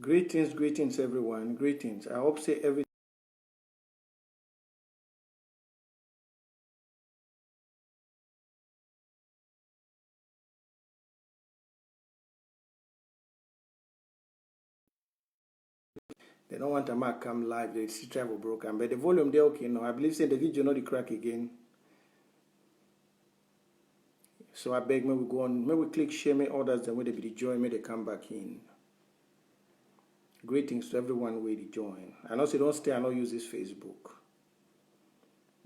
Greetings everyone. Greetings. I hope say every they don't want a mark come live. They see travel broken, but the volume they okay now. I believe say the video not the crack again. So I beg me we go on. May we click share me others the way they be join. May they come back in. Greetings to everyone where they join. I know say don't stay. I know use this Facebook.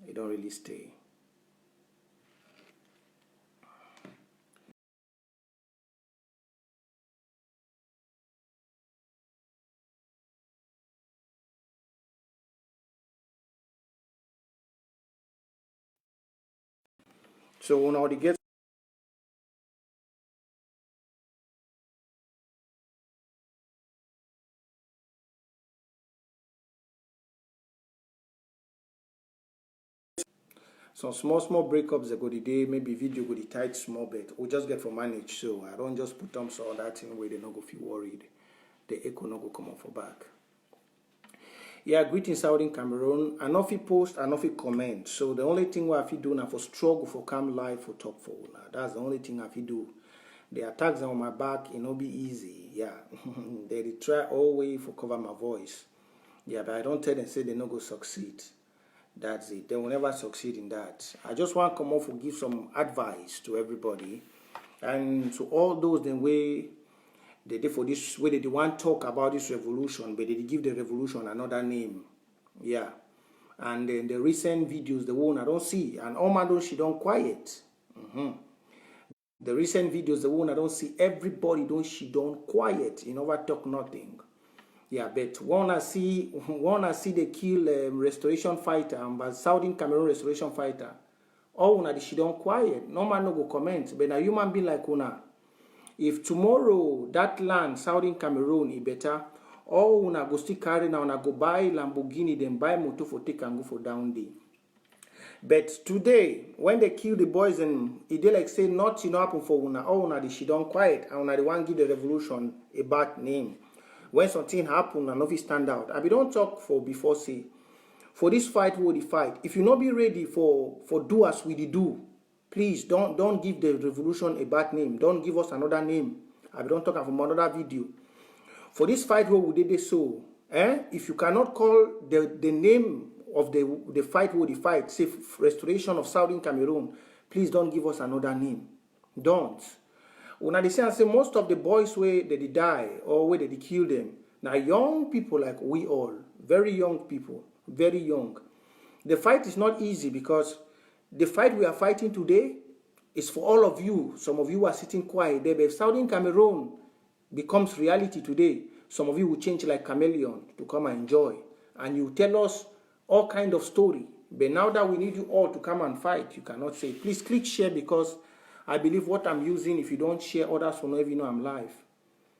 They don't really stay. So now they get some small breakups that go the day, maybe video go the tight small bit. We'll just get for manage. So I don't just put thumbs on that thing where they not go feel worried. The echo not go come on for back. Yeah, greetings out in Cameroon. I know if you post, I know if you comment. So the only thing I feel do now for struggle for come live for talk for now. That's the only thing I feel do. The attacks on my back, it not be easy. Yeah, they try all way for cover my voice. Yeah, but I don't tell them say they not go succeed. That's it. They will never succeed in that. I just want to come off and give some advice to everybody, and to all those the way they did for this way they want to talk about this revolution, but they give the revolution another name. Yeah. And then the recent videos, the one I don't see, and Omado, she don't quiet. The recent videos, the one I don't see, everybody she don't quiet. You never talk nothing. Yeah, but wanna see they kill restoration fighter, but Southern Cameroon restoration fighter. Oh, una she don't quiet. No man no go comment. But a human being like una. If tomorrow that land, Southern Cameroon, is better, or una go still carry now, una go buy Lamborghini, then buy motor for take and go for down day. But today, when they kill the boys, and it they like say nothing happen for una, oh una she don't quiet, and una the one give the revolution a bad name. When something happen and nothing stand out, I be don't talk for before say, for this fight will the fight. If you not be ready for do as we do. Please don't give the revolution a bad name. Don't give us another name. I don't talk from another video. For this fight, what we did so? If you cannot call the name of the fight, what the fight, say restoration of Southern Cameroon, please don't give us another name. Don't. When they say most of the boys where they die or where they kill them, now young people like we all, very young people, very young. The fight is not easy because the fight we are fighting today is for all of you. Some of you are sitting quiet there, but if Southern Cameroon becomes reality today, some of you will change like chameleon to come and enjoy. And you tell us all kind of story. But now that we need you all to come and fight, you cannot say, please click share because I believe what I'm using, if you don't share, others will not even know I'm live.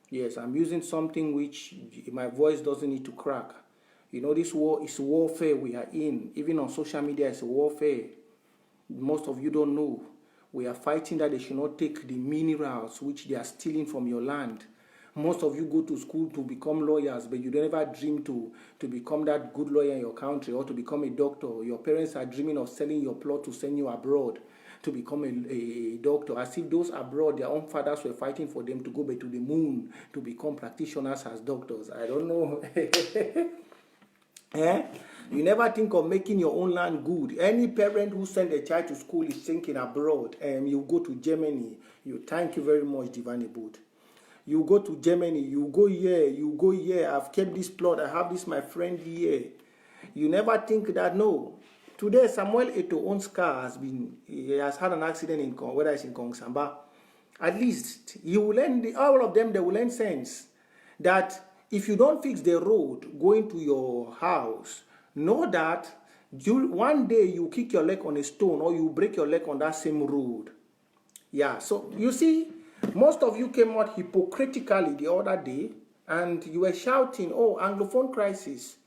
Yes, I'm using something which my voice doesn't need to crack. You know, this war is warfare we are in. Even on social media, it's a warfare. Most of you don't know. We are fighting that they should not take the minerals which they are stealing from your land. Most of you go to school to become lawyers, but you don't ever dream to become that good lawyer in your country or to become a doctor. Your parents are dreaming of selling your plot to send you abroad to become a doctor, as if those abroad, their own fathers were fighting for them to go back to the moon to become practitioners as doctors. I don't know. You never think of making your own land good. Any parent who sends a child to school is thinking abroad. You go to Germany. You thank you very much, Divine Boot. You go to Germany. You go here. You go here. I've kept this plot. I have this my friend here. You never think that no. Today Samuel Eto'o owns car he has had an accident in whether it's in Kongsamba. At least you will learn all of them. They will learn sense that. If you don't fix the road going to your house, know that one day you kick your leg on a stone or you break your leg on that same road. Yeah, so you see, most of you came out hypocritically the other day and you were shouting, oh, Anglophone crisis,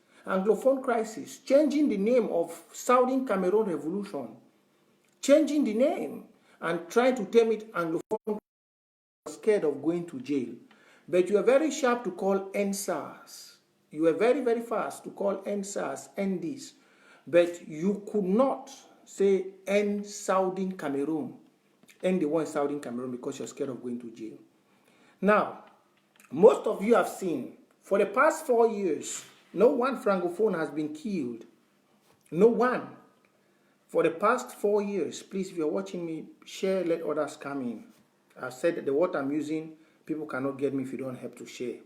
changing the name of Southern Cameroon Revolution, changing the name and trying to term it Anglophone, scared of going to jail. But you were very sharp to call NSAS. You were very, very fast to call NSAS, end this. But you could not say end Southern Cameroon, end the war in Southern Cameroon, because you're scared of going to jail. Now, most of you have seen, for the past 4 years, no one Francophone has been killed. No one. For the past 4 years, please, if you're watching me, share, let others come in. I've said that the word I'm using, people cannot get me if you don't help to share.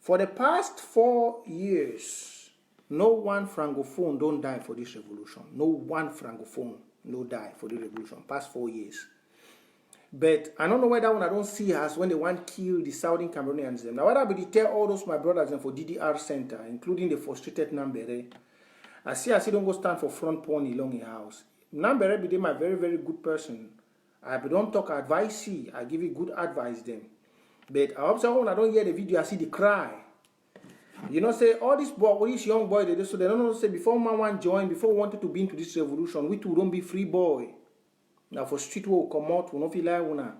For the past 4 years, no one Francophone don't die for this revolution. No one Francophone no die for the revolution. Past 4 years. But I don't know whether when I don't see us when they want to kill the Southern Cameroonians. Now, what I will tell all those my brothers and for DDR Center, including the frustrated Nambere, I see don't go stand for front pony along the house. Nambere be my very, very good person. I don't talk advice, I give you good advice them. But I observe when I don't hear the video, I see the cry. You know, say all these young boys, they do, so they don't know, say before man want join, before wanted to be into this revolution, we too don't be free boy. Now for street work come out, we don't feel like una.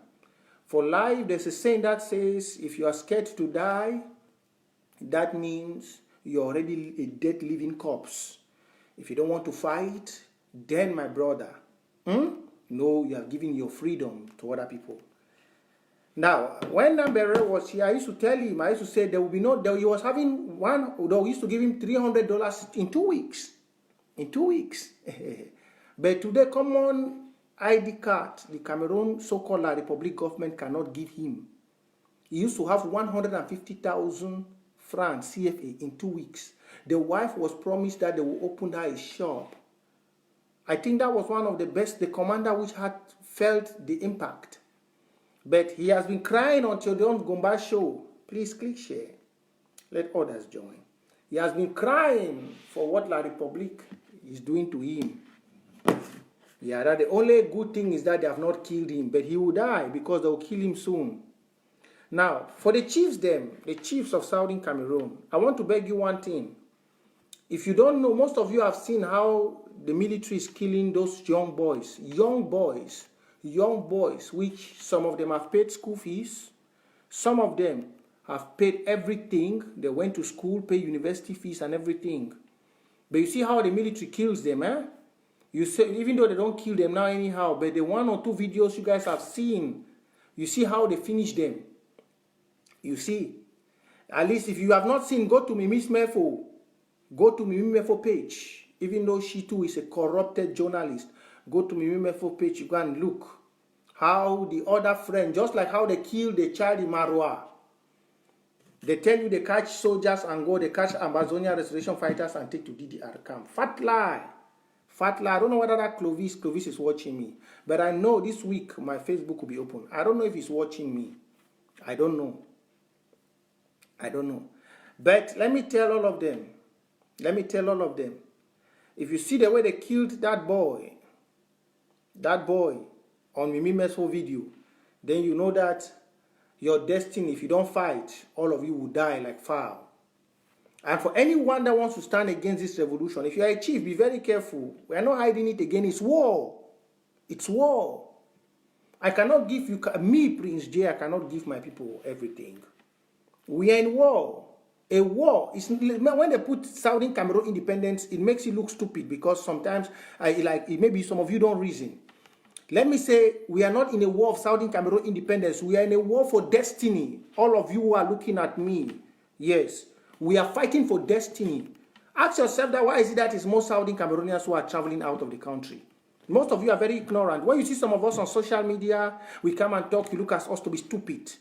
For life, there's a saying that says, if you are scared to die, that means you're already a dead living corpse. If you don't want to fight, then my brother, no, you are giving your freedom to other people. Now, when Nambere was here, I used to tell him, I used to say there will be no, he was having one, though we used to give him $300 in 2 weeks. In 2 weeks. But today, common ID card, the Cameroon so-called Republic government cannot give him. He used to have 150,000 francs CFA in 2 weeks. The wife was promised that they will open her a shop. I think that was one of the best, the commander which had felt the impact. But he has been crying until the Gomba show. Please click share. Let others join. He has been crying for what La Republique is doing to him. Yeah, that the only good thing is that they have not killed him, but he will die because they will kill him soon. Now, for the chiefs the chiefs of Southern Cameroon, I want to beg you one thing. If you don't know, most of you have seen how the military is killing those young boys, which some of them have paid school fees, some of them have paid everything. They went to school, pay university fees and everything. But you see how the military kills them, eh? You say, even though they don't kill them now anyhow, but the 1 or 2 videos you guys have seen, you see how they finish them. You see. At least if you have not seen, go to Mimi Mefo. Go to Mimi Mefo page. Even though she too is a corrupted journalist, go to Mimi Mefo page, you go and look. How the other friend, just like how they killed the child in Marwa. They tell you they catch soldiers and go, they catch Ambazonia restoration fighters and take to DDR camp. Fat lie. Fat lie. I don't know whether that Clovis is watching me. But I know this week my Facebook will be open. I don't know if he's watching me. I don't know. But let me tell all of them. If you see the way they killed that boy on Mimi Mesfo video, then you know that your destiny, if you don't fight, all of you will die like fowl. And for anyone that wants to stand against this revolution, if you are a chief, be very careful. We are not hiding it again. It's war. It's war. I cannot give you, me, Prince J, I cannot give my people everything. We are in war. A war is when they put Southern Cameroon independence, it makes it look stupid because sometimes maybe some of you don't reason. Let me say we are not in a war of Southern Cameroon independence. We are in a war for destiny. All of you who are looking at me, yes, we are fighting for destiny. Ask yourself that why is it that it's most Southern Cameroonians who are traveling out of the country? Most of you are very ignorant. When you see some of us on social media, we come and talk, you look at us to be stupid.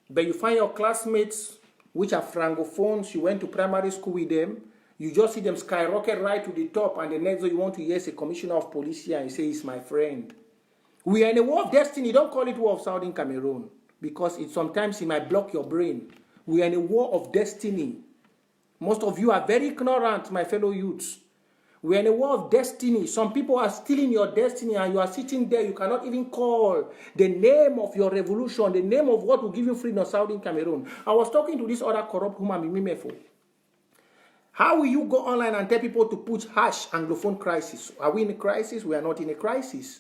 But you find your classmates, which are Francophones, you went to primary school with them, you just see them skyrocket right to the top, and the next day you want to hear a commissioner of police here and you say, he's my friend. We are in a war of destiny. Don't call it war of Southern Cameroon, because sometimes it might block your brain. We are in a war of destiny. Most of you are very ignorant, my fellow youths. We are in a war of destiny. Some people are stealing your destiny and you are sitting there. You cannot even call the name of your revolution, the name of what will give you freedom, Southern Cameroon. I was talking to this other corrupt woman, Mimefo. How will you go online and tell people to put #Anglophone crisis? Are we in a crisis? We are not in a crisis.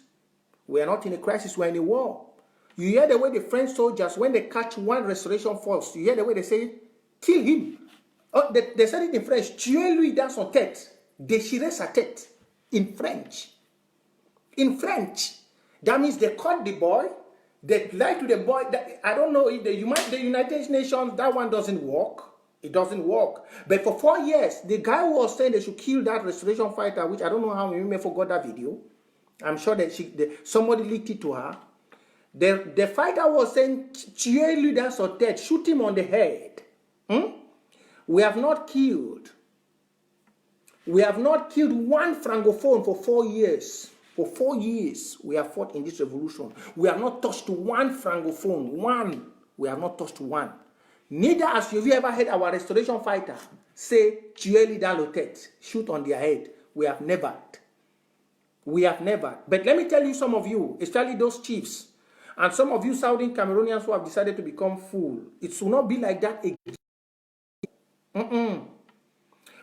We are not in a crisis. We are in a war. You hear the way the French soldiers, when they catch one restoration force, you hear the way they say, kill him. Oh, they said it in French, tuez-lui dans son tête, déchirez sa tête, in French. In French. That means they caught the boy, they lied to the boy. I don't know if the United Nations, that one doesn't work. It doesn't work. But for 4 years, the guy was saying they should kill that restoration fighter, which I don't know how many women forgot that video. I'm sure that somebody leaked it to her. The fighter was saying, tuez-lui dans son tête, shoot him on the head. We have not killed one francophone for 4 years. For 4 years, we have fought in this revolution. We have not touched one francophone. One. We have not touched one. Neither have you ever heard our restoration fighter say, tuez-lui dans la tête, shoot on their head. We have never. We have never. But let me tell you, some of you, especially those chiefs, and some of you Southern Cameroonians who have decided to become fool, it will not be like that again.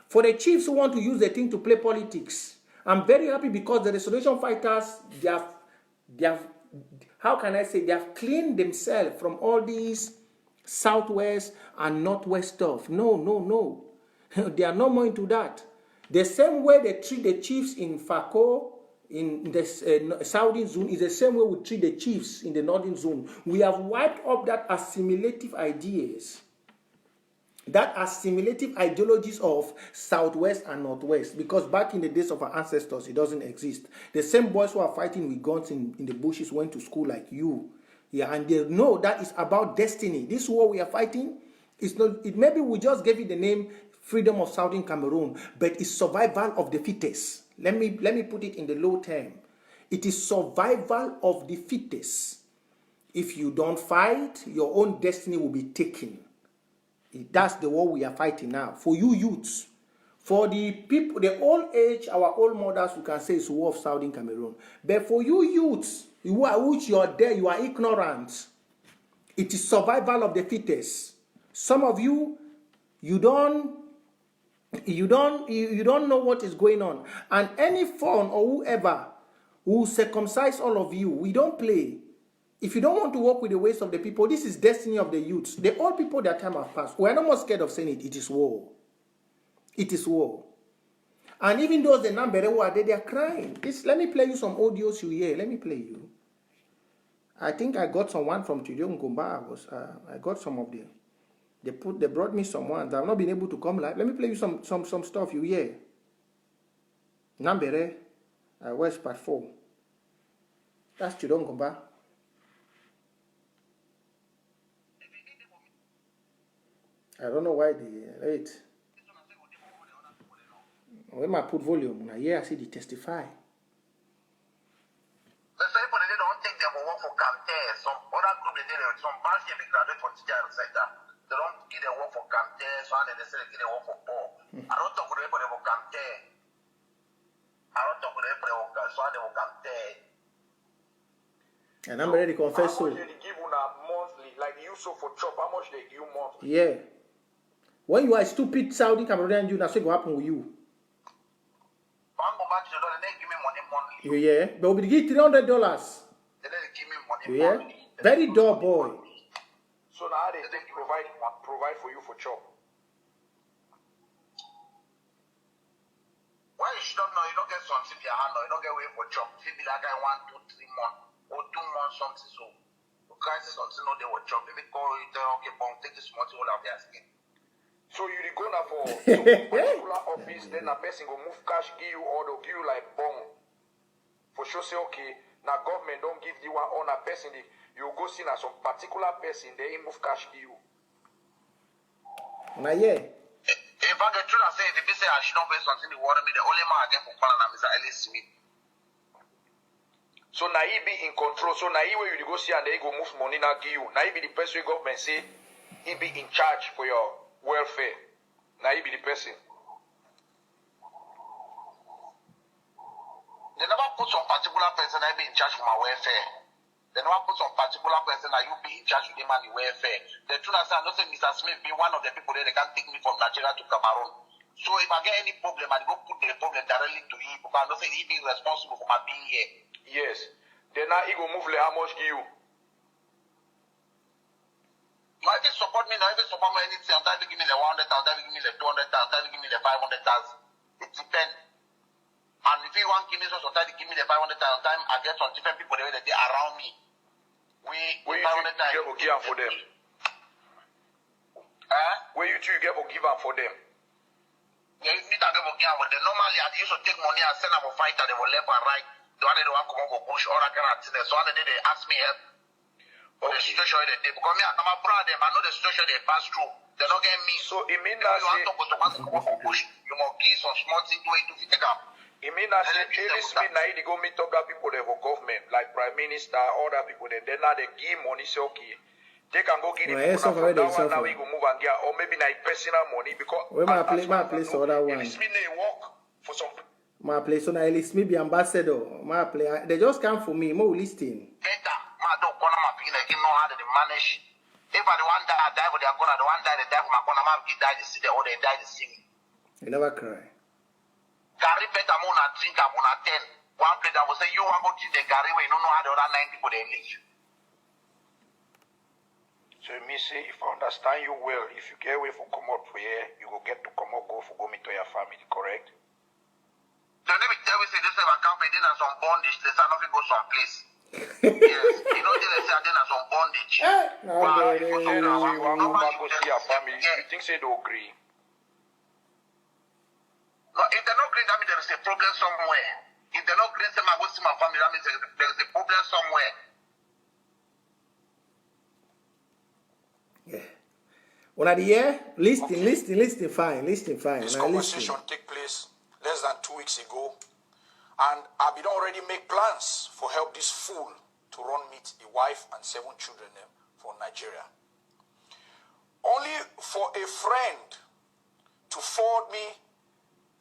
For the chiefs who want to use the thing to play politics, I'm very happy because the restoration fighters, they have, how can I say, they have cleaned themselves from all these southwest and northwest stuff. No. They are no more into that. The same way they treat the chiefs in Fako, in the southern zone, is the same way we treat the chiefs in the northern zone. We have wiped up that assimilative ideas, that assimilative ideologies of southwest and northwest, because back in the days of our ancestors, it doesn't exist. The same boys who are fighting with guns in the bushes went to school like you. Yeah, and they know that is about destiny. This war we are fighting, it's not, maybe we just gave it the name Freedom of Southern Cameroon, but it's survival of the fittest. Let me put it in the low term. It is survival of the fittest. If you don't fight, your own destiny will be taken. That's the war we are fighting now. For you youths, for the people, the old age, our old mothers, you can say it's war of Southern Cameroon. But for you youths, you are there, you are ignorant. It is survival of the fittest. Some of you, you don't know what is going on. And any foreign or whoever who circumcise all of you, we don't play. If you don't want to work with the ways of the people, this is destiny of the youths. The old people, their time have passed. We are not more scared of saying it. It is war. It is war. And even those the number who are there, they are crying. Let me play you some audios you hear. Let me play you. I think I got someone from Tudion Gomba. I got some of them. They brought me some ones. I've not been able to come live. Let me play you some stuff you hear. Nambere, where's part 4? That's Tudion Gomba. I don't know why they wait. When I put volume, now here I see they testify. They don't think they will work for Camtair. Some other group some branch they graduate for teacher center. They don't give them work for Camtair, so they say they give them work for Paul. I don't talk with anybody for Camtair. I don't talk with anybody so they will Camtair. And I'm ready to confess so. How much they give you monthly? Like you so for chop, how much they give you monthly? Yeah. When you are stupid Saudi Cameroonian, that's what will happen with you. They give me money monthly. Yeah, but we give $300. They give me money yeah. monthly. Very dull boy. So now they think provide for you for chop. Well, you don't know, you don't get something in your hand, or you don't get away for chop. If be that guy 1, 2, 3 months or 2 months something so. You can't say something no they will chop. If it call you tell okay, but take this money all of their skin. So you go now for some particular office, then a person go move cash, give you or they'll give you like bomb. For sure say okay, now government don't give you one on a person, you go see now some particular person, they move cash give you. Now yeah. If I get true and say if they say I should not pay something, they water me, the only man I get for Panama is Ellis Smith. So now he be in control, so now he where you go see and they go move money now give you. Now he be the person government say he be in charge for your welfare. Now he be the person. They never put some particular person that be in charge for my welfare. They never put some particular person that you be in charge with him and the welfare. The truth is, I know say Mr. Smith be one of the people there, they can't take me from Nigeria to Cameroon. So if I get any problem, I go put the problem directly to him because I know say he be responsible for my being here. Yes. Then now he go move like how much give you? But if you support me now, if you support me anything, I'm trying to give me the 100,000, I'm trying to give me the 200,000, I'm trying to give me the 500,000. It depends. And if you want to give me some, sometimes give me the 500,000 time, I get some different people that they around me. Where you get for give for them? Where you get for give for them? Yeah, you need to get for give for them. Normally, I used to take money and send them for fighter, they will left and right. The one they don't want to come up for push, all that kind of thing. So one day they ask me help. For the situation they did. Because me, I'm a brother, I know the situation they pass through. They're not getting me. So it means that you want to come up for push, you must give some small thing to it to take up. It means that this mean now they go meet other people there for government, like Prime Minister, other people then now they give money, say okay. They can go give it from that one, now we go move and get, or maybe like personal money because my place other one. It mean they work for some. My place on I list me be ambassador. My play they just come for me, more listing. Better, my dog corner my picking again know how to manage. If I the one die for their corner, the one die for my corner, my die to see the other die to see me. You never cry. Gary better more than drink up on a 10. One plate I will say you want to go to the Gary where you don't know how the other 9 people they live. So me say if I understand you well, if you get away from come out for here, you will get to come out go meet to your family, correct? So let me tell you, say this if I can't pay dinner some bondage, they say nothing go someplace. Yes, you know they say dinner some bondage. You want to go see your family, you think say they agree? No, if they're not green, that means there is a problem somewhere. If they're not green, say I go see my family, that means there is a problem somewhere. Yeah. When I hear listen fine. This conversation take place less than 2 weeks ago, and I've been already make plans for help this fool to run meet a wife and 7 children for Nigeria. Only for a friend to forward me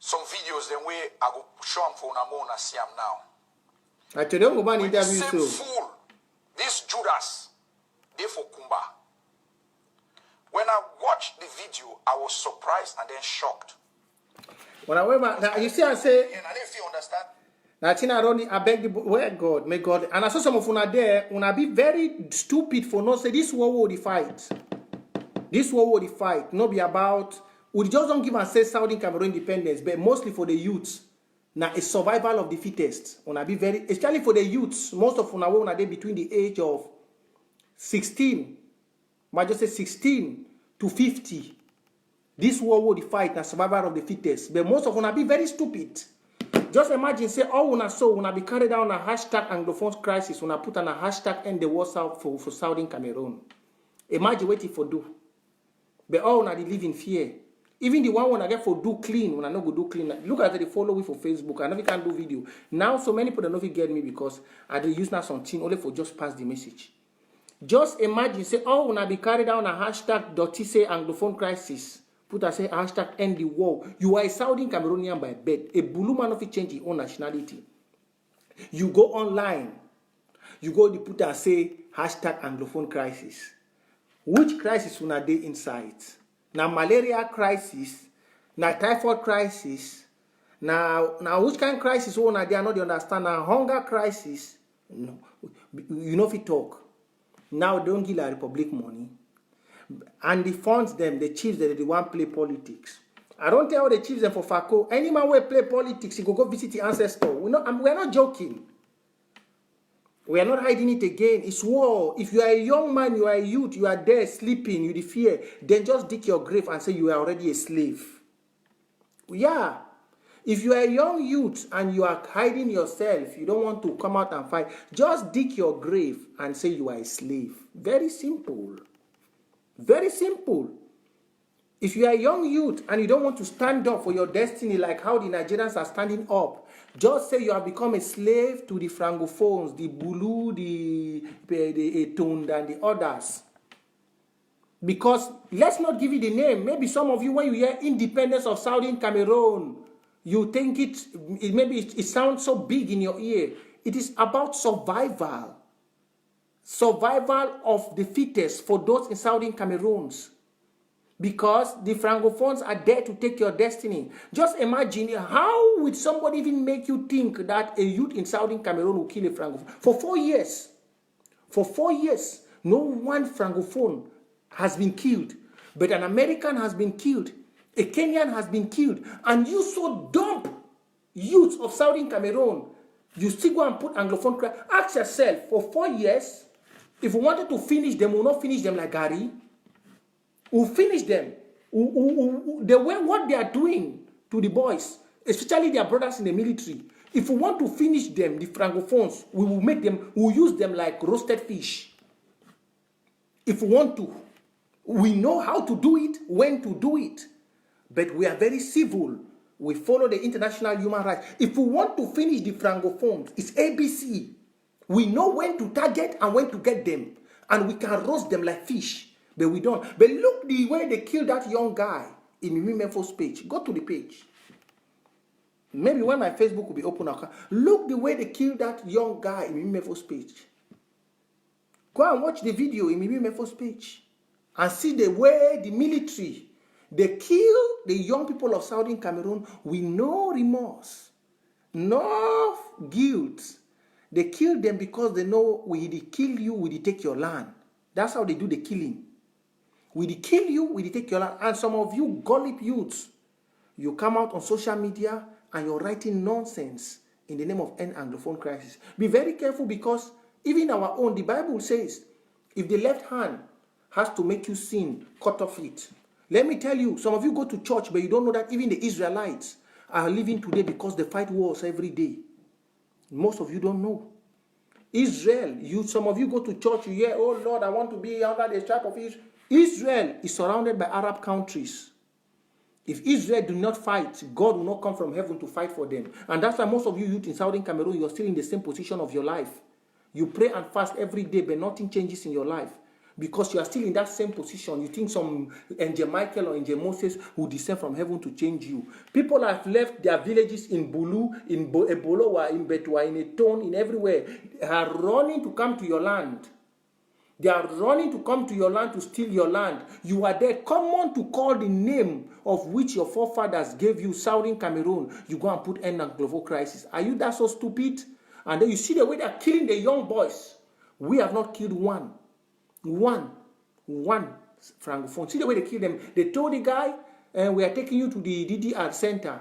some videos then way I go show him for Namona see him now. I told you about With the interview same so. fool, this Judas, they for Kumba. When I watched the video, I was surprised and then shocked. When I went back, now you see I say And I didn't feel understand. I beg the where God, may God, and I saw some of una there, una be very stupid for not say this war the fight. This war the fight, not be about. We just don't give and say Saudi Cameroon independence, but mostly for the youths. Now, a survival of the fittest. Una be very, especially for the youths. Most of una they between the age of 16, might just say 16 to 50. This war the fight, na survival of the fittest. But most of una be very stupid. Just imagine, say, all una so una be carried down a hashtag Anglophone crisis. Una put on a hashtag end the war for Saudi Cameroon. Imagine what it for do. But all una they live in fear. Even the one when I get for do clean, when I not go do clean. Look at the follow me for Facebook. I know we can't do video. Now so many people don't know if you get me because I do use now something only for just pass the message. Just imagine, say, oh, when I be carried down a hashtag dirty say Anglophone crisis. Put a say hashtag end the war. You are a Saudi Cameroonian by birth. A blue man of it change his own nationality. You go online. You go to put a say hashtag Anglophone crisis. Which crisis will they inside? Now malaria crisis, now typhoid crisis, now which kind of crisis they are not understand. Now hunger crisis, no, you know if you talk. Now don't give the Republic money, and the funds them, the chiefs that they want play politics. I don't tell the chiefs them for FACO. Any man will play politics, he go visit the ancestor. We are not joking. We are not hiding it again. It's war. If you are a young man, you are a youth, you are there sleeping, you the fear, then just dig your grave and say you are already a slave. Yeah. If you are a young youth and you are hiding yourself, you don't want to come out and fight, just dig your grave and say you are a slave. Very simple. Very simple. If you are a young youth and you don't want to stand up for your destiny like how the Nigerians are standing up, just say you have become a slave to the Francophones, the Bulu, the Etond, and the others. Because let's not give you the name. Maybe some of you, when you hear independence of Southern Cameroon, you think it sounds so big in your ear. It is about survival. Survival of the fittest for those in Southern Cameroons. Because the Francophones are there to take your destiny. Just imagine, how would somebody even make you think that a youth in Southern Cameroon will kill a Francophone? For 4 years. For 4 years, no one Francophone has been killed, but an American has been killed, a Kenyan has been killed, and you so dump youths of Southern Cameroon, you still go and put Anglophone cry. Ask yourself, for 4 years, if we wanted to finish them, we'll not finish them like Gary. We'll finish them. The way what they are doing to the boys, especially their brothers in the military, if we want to finish them, the Francophones, we will make them, we'll use them like roasted fish. If we want to. We know how to do it, when to do it. But we are very civil. We follow the international human rights. If we want to finish the Francophones, it's ABC. We know when to target and when to get them. And we can roast them like fish. But we don't. But look the way they killed that young guy in Mimi Mefo's page. Go to the page. Maybe when my Facebook will be open, look the way they killed that young guy in Mimi Mefo's page. Go and watch the video in Mimi Mefo's page. And see the way the military, they kill the young people of Southern Cameroon with no remorse, no guilt. They kill them because they know we kill you, we take your land. That's how they do the killing. We kill you, we take your land. And some of you gullible youths, you come out on social media and you're writing nonsense in the name of end Anglophone crisis. Be very careful, because even our own, the Bible says, if the left hand has to make you sin, cut off it. Let me tell you, some of you go to church, but you don't know that even the Israelites are living today because they fight wars every day. Most of you don't know. Israel, some of you go to church, you hear, oh Lord, I want to be under the stripe of Israel. Israel is surrounded by Arab countries. If Israel do not fight, God will not come from heaven to fight for them. And that's why most of you youth in Southern Cameroon, you're still in the same position of your life. You pray and fast every day, but nothing changes in your life. Because you are still in that same position. You think some Angel Michael or Angel Moses will descend from heaven to change you. People have left their villages in Bulu, in Ebolowa, in Betwa, in Eton, in everywhere. They are running to come to your land. They are running to come to your land to steal your land. You are there. Come on to call the name of which your forefathers gave you, Southern Cameroon. You go and put end on global crisis. Are you that so stupid? And then you see the way they are killing the young boys. We have not killed one Francophone. See the way they kill them. They told the guy, we are taking you to the DDR center.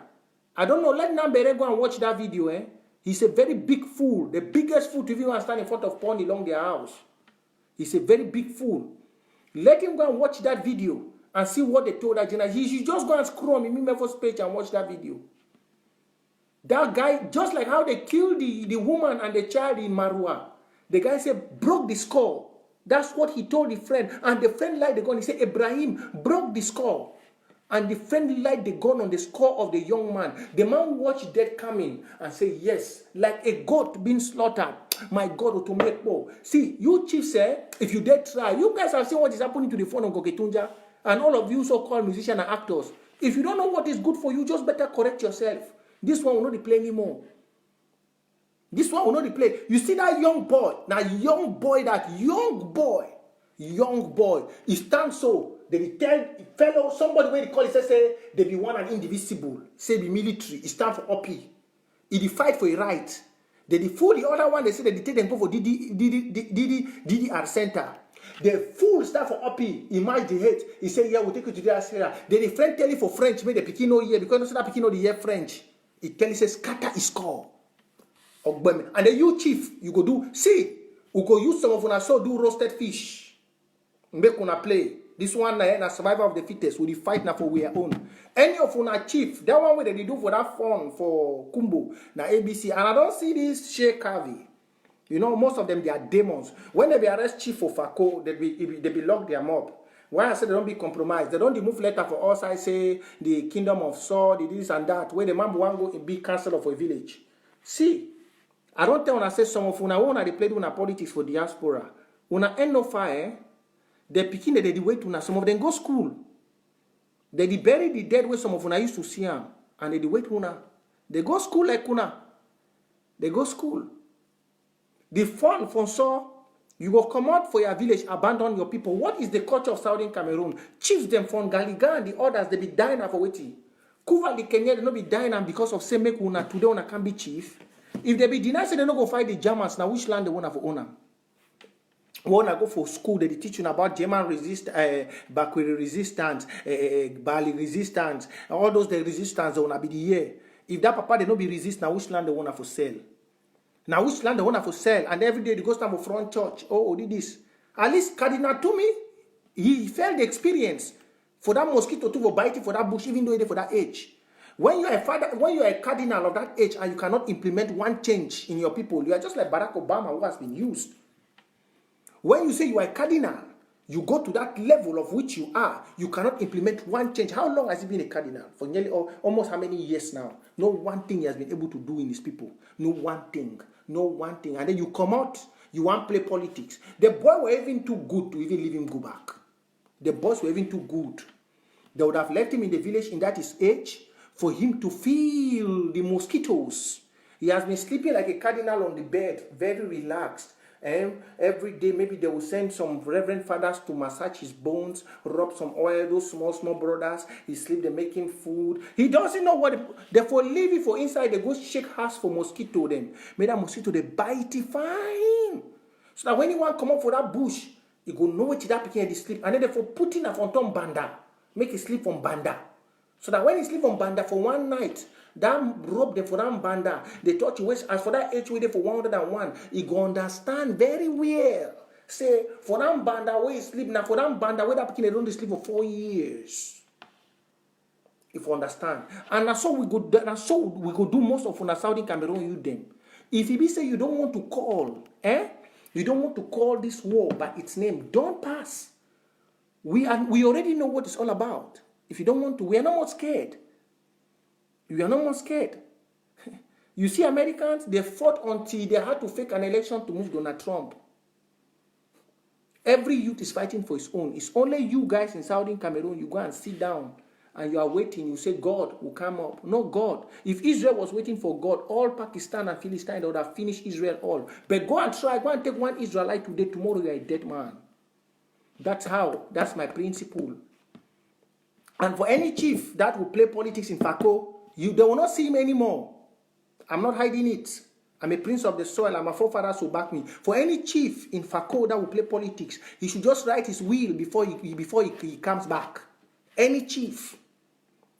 I don't know, let Nambere go and watch that video. He's a very big fool. The biggest fool to even stand in front of Pony along their house. He's a very big fool. Let him go and watch that video and see what they told that general. He should just go and scroll on Mimi Mefo's page and watch that video. That guy, just like how they killed the woman and the child in Marua, the guy said, broke the skull. That's what he told the friend. And the friend lied the gun. He said, Ibrahim broke the skull. And the friend lied the gun on the skull of the young man. The man watched death coming and said, yes, like a goat being slaughtered. My God, to make more. See, you chiefs, if you dare try, you guys have seen what is happening to the phone of Goketunja. And all of you so-called musicians and actors. If you don't know what is good for you, just better correct yourself. This one will not be play anymore. This one will not be played. You see that young boy, young boy, he stands so, they tell fellow, somebody where they call it, say, they be one and indivisible, say be military, it stand for OP. He fight for a right. They fool the other one, they say they take them go for DDR center. The fool stand for OP, he might the hate. He say, yeah, we'll take you to DDR center. Then the friend tell you for French, make the Pekin no hear, because that Pekin no hear French. He tell you, say, scatter his skull. And then you chief, you go do, see, we go use some of una so do roasted fish. Make una play. This one na survivor of the fittest. We fight now for our own. Any of una chief, that one way they do for that fun for Kumbo, na ABC. And I don't see this Sheikh Kavi. You know, most of them, they are demons. When they be arrest chief for Fako, they be lock them up. Why I say they don't be compromised. They don't remove letter for us. I say the kingdom of Saul, the this and that. Where the man want go be councillor for a village. See, I don't tell una say some of una one they played una politics for diaspora. Una end no fire. They picking they wait una. Some of them go school. They bury the dead way some of una used to see them. And they wait una. They go school like una. They go school. The fun for so you go come out for your village, abandon your people. What is the culture of Southern Cameroon? Chiefs them from Galiga and the others, they be dying for waiting. Kuva the Kenya, they not be dying because of say make una today una can be chief. If they be denied, say they not go fight the Germans, now which land they want to own them? When I go for school, they teach you about German Bakweri resistance, Bali resistance, all those the resistance they wanna be the year. If that papa they no be resist, now which land they wanna for sell? Now which land they wanna for sell? And every day they go stand for front church. Oh, did this. At least Cardinal Tumi, he felt the experience for that mosquito to bite it for that bush, even though it for that age. When you are a father, when you are a cardinal of that age and you cannot implement one change in your people, you are just like Barack Obama who has been used. When you say you are a cardinal, you go to that level of which you are, you cannot implement one change. How long has he been a cardinal? For nearly almost how many years now? No one thing he has been able to do in his people. No one thing. No one thing. And then you come out, you want to play politics. The boy were even too good to even leave him go back. The boys were even too good. They would have left him in the village in that his age for him to feel the mosquitoes. He has been sleeping like a cardinal on the bed, very relaxed. Every day, maybe they will send some reverend fathers to massage his bones, rub some oil, those small brothers. He sleep, they make him food. He doesn't know what, therefore leave it for inside, they go shake house for mosquito them. Make that mosquito, they bite it fine. So that when you want to come up for that bush, you go know what that picking at the sleep. And then therefore put in a phantom banda, make it sleep on banda. So that when he sleep on banda for one night, that rope there for that banda, they touch you. As for that age there for 101, he go understand very well. Say for that banda where he sleep now, for that banda where that picking they don't sleep for 4 years. If you understand, and that's so we go. That's so we go do most of on Southern Cameroon. You them. If you be say you don't want to call, you don't want to call this war by its name, don't pass. We already know what it's all about. If you don't want to, we are no more scared. You are no more scared. You see, Americans, they fought until they had to fake an election to move Donald Trump. Every youth is fighting for his own. It's only you guys in Southern Cameroon, you go and sit down and you are waiting. You say God will come up. No God. If Israel was waiting for God, all Pakistan and Philistine, they would have finished Israel all. But go and try. Go and take one Israelite today. Tomorrow you are a dead man. That's how. That's my principle. And for any chief that will play politics in Fako, they will not see him anymore. I'm not hiding it. I'm a prince of the soil. I'm a forefathers who back me. For any chief in Fako that will play politics, he should just write his will before he comes back. Any chief,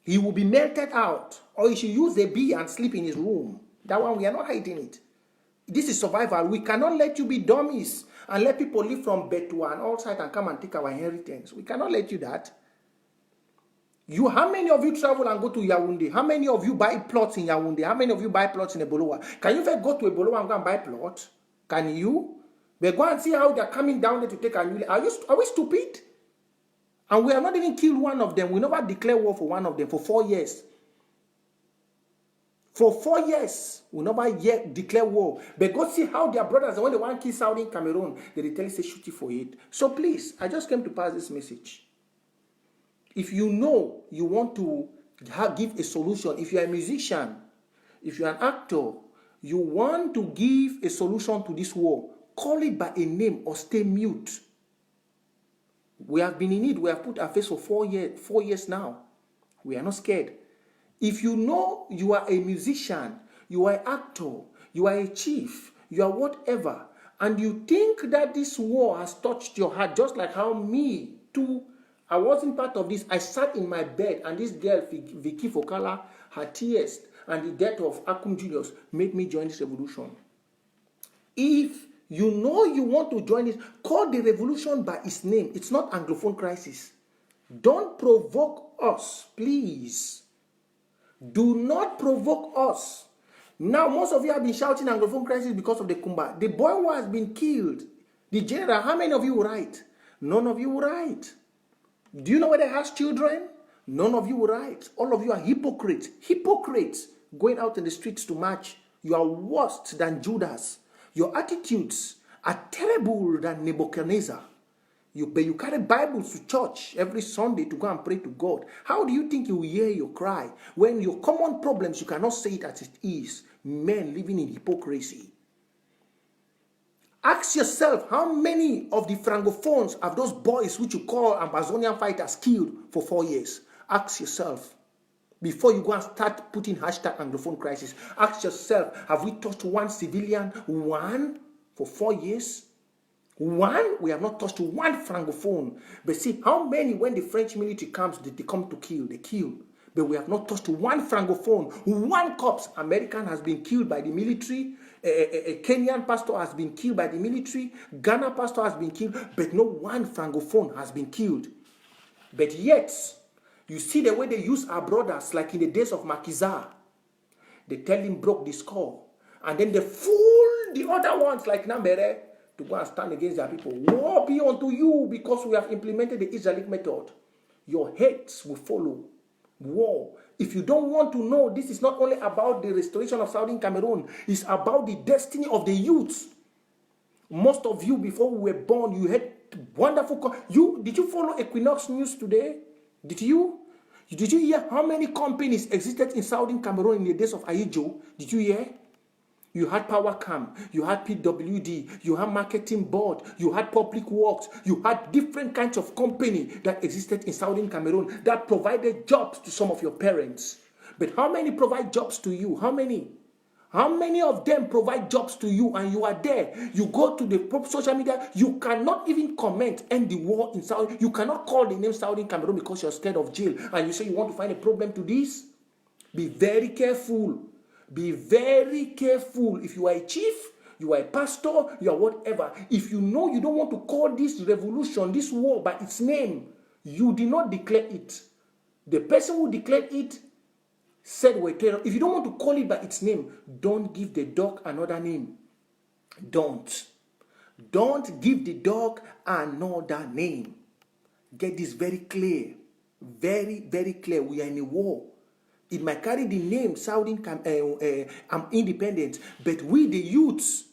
he will be melted out, or he should use a bee and sleep in his room. That one, we are not hiding it. This is survival. We cannot let you be dummies and let people live from Betua and all sides and come and take our inheritance. We cannot let you that. How many of you travel and go to Yaoundé? How many of you buy plots in Yaoundé? How many of you buy plots in Ebolowa? Can you ever go to Ebolowa and go and buy plot? Can you? But go and see how they're coming down there to take a new. Are we stupid? And we have not even killed one of them. We never declare war for one of them for 4 years. For 4 years, we never yet declare war. But go see how their brothers, when they want to kill Saudi in Cameroon, they tell you, say, shoot you for it. So please, I just came to pass this message. If you know you want to give a solution, if you are a musician, if you are an actor, you want to give a solution to this war, call it by a name or stay mute. We have been in it. We have put our face for 4 years now. We are not scared. If you know you are a musician, you are an actor, you are a chief, you are whatever, and you think that this war has touched your heart, just like how me too, I wasn't part of this. I sat in my bed, and this girl, Vicky Fokala, her tears and the death of Akum Julius made me join this revolution. If you know you want to join it, call the revolution by its name. It's not Anglophone crisis. Don't provoke us, please. Do not provoke us. Now, most of you have been shouting Anglophone crisis because of the Kumba. The boy who has been killed, the general, how many of you will write? None of you will write. Do you know whether he has children? None of you will write. All of you are hypocrites. Hypocrites going out in the streets to march. You are worse than Judas. Your attitudes are terrible than Nebuchadnezzar. But you carry Bibles to church every Sunday to go and pray to God. How do you think he will hear your cry when your common problems, you cannot say it as it is? Men living in hypocrisy. Ask yourself, how many of the Francophones have those boys which you call Amazonian fighters killed for 4 years? Ask yourself. Before you go and start putting hashtag Anglophone crisis, ask yourself, have we touched one civilian, one, for 4 years? One, we have not touched one francophone. But see, how many, when the French military comes, they come to kill? They kill. But we have not touched one francophone. One corpse. American has been killed by the military. A Kenyan pastor has been killed by the military. Ghana pastor has been killed. But no one francophone has been killed. But yet, you see the way they use our brothers, like in the days of Makizar. They tell him broke the score. And then they fool the other ones like Nambere to go and stand against their people. War be unto you, because we have implemented the Israelic method. Your heads will follow. War. If you don't want to know, this is not only about the restoration of Southern Cameroon, it's about the destiny of the youth. Most of you, before we were born, you had wonderful... Did you follow Equinox News today? Did you? Did you hear how many companies existed in Southern Cameroon in the days of Ayijo? Did you hear? You had PowerCam, you had PWD, you had Marketing Board, you had Public Works, you had different kinds of company that existed in Southern Cameroon that provided jobs to some of your parents. But how many provide jobs to you? How many? How many of them provide jobs to you and you are there? You go to the social media, you cannot even comment, end the war in Southern. You cannot call the name Southern Cameroon because you're scared of jail and you say you want to find a problem to this? Be very careful. Be very careful. If you are a chief, you are a pastor, you are whatever. If you know you don't want to call this revolution, this war by its name, you did not declare it. The person who declared it said we're terror. If you don't want to call it by its name, don't give the dog another name. Don't. Don't give the dog another name. Get this very clear. Very, very clear. We are in a war. It might carry the name Southern I'm independent, but we the youths,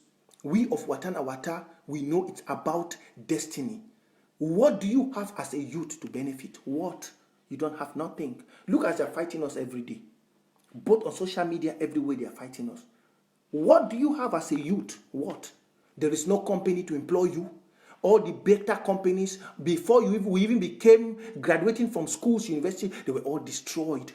we of Watana Wata, we know it's about destiny. What do you have as a youth to benefit? What? You don't have nothing. Look as they're fighting us every day. Both on social media, everywhere they are fighting us. What do you have as a youth? What? There is no company to employ you. All the better companies, before we even became graduating from schools, university, they were all destroyed.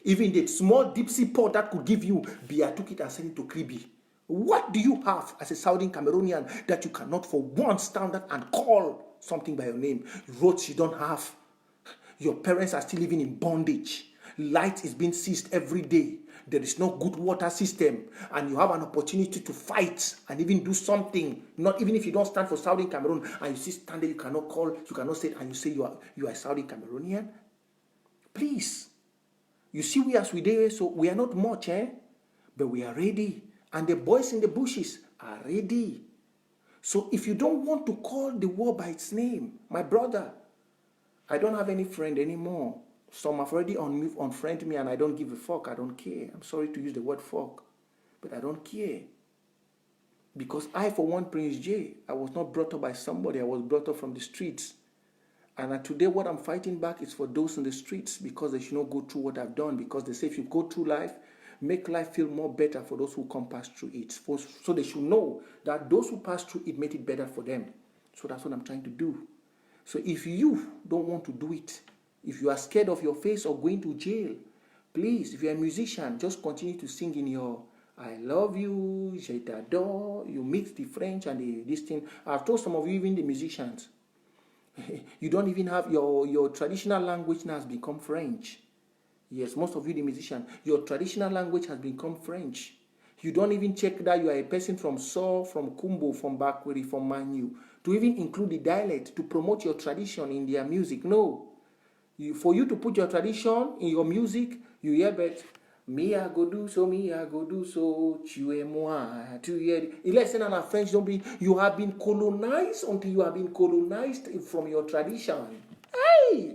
Even the small deep sea port that could give you, Biya took it and sent it to Kribi. What do you have as a Southern Cameroonian that you cannot for once stand up and call something by your name? Roads you don't have. Your parents are still living in bondage. Light is being seized every day. There is no good water system. And you have an opportunity to fight and even do something. Not even if you don't stand for Southern Cameroon and you see stand there, you cannot call, you cannot say, and you say you are a Southern Cameroonian. Please. You see, we as we do, so we are not much, but we are ready. And the boys in the bushes are ready. So if you don't want to call the war by its name, my brother, I don't have any friend anymore. Some have already unfriended me and I don't give a fuck. I don't care. I'm sorry to use the word fuck, but I don't care. Because I, for one, Prince J, I was not brought up by somebody. I was brought up from the streets. And today what I'm fighting back is for those in the streets, because they should not go through what I've done. Because they say if you go through life, make life feel more better for those who come past through it. So they should know that those who pass through it made it better for them. So that's what I'm trying to do. So if you don't want to do it, if you are scared of your face or going to jail, please, if you're a musician, just continue to sing in your I love you, je t'adore. You mix the French and this thing. I've told some of you, even the musicians, you don't even have your traditional language now has become French. Yes, most of you, the musician, your traditional language has become French. You don't even check that you are a person from So, from Kumbo, from Bakweri, from Manu, to even include the dialect to promote your tradition in their music. No. For you to put your tradition in your music, you hear but me I go do so, tu et moi, tu hear. Listen, and French don't be. You have been colonized until you have been colonized from your tradition. Hey,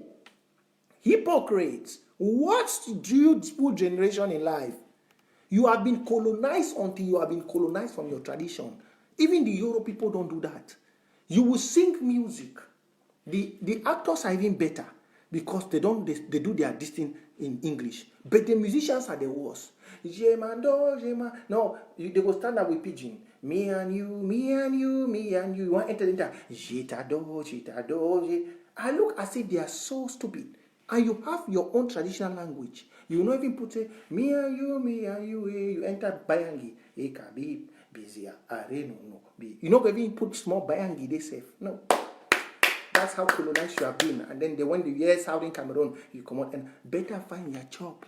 hypocrites! What's the youthful generation in life? You have been colonized until you have been colonized from your tradition. Even the Euro people don't do that. You will sing music. The actors are even better because they do their thing in English. But the musicians are the worst. No, they will stand up with pidgin. Me and you, me and you, me and you. You want to enter into je t'adore. I look as if they are so stupid. And you have your own traditional language. You will not even put me and you, you enter Bayangi. Kabib, busier. No. You know, even put small bayangi they safe. No. That's how colonized you have been. And then when the years out in Cameroon, you come out and better find your chop.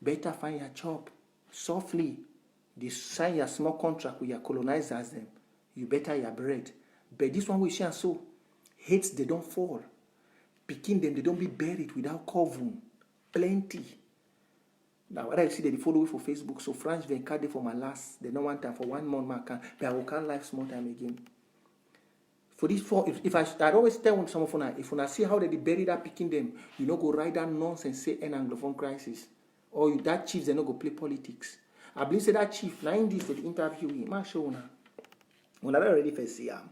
Better find your chop. Softly. They sign your small contract with your colonizers them. You better your bread. But this one we share so. Hates they don't fall. Picking them, they don't be buried without covering. Plenty. Now, what I see, they follow me for Facebook. So, France Venkade for my last. They don't want time for 1 month, but I will can't live small time again. For this, if I always tell some of you, if you see how they bury that picking them, you know, go write that nonsense, say an Anglophone crisis. Or that chief, they not go play politics. I believe say that chief, now in this, they interview him. I show now. When I don't already first see him.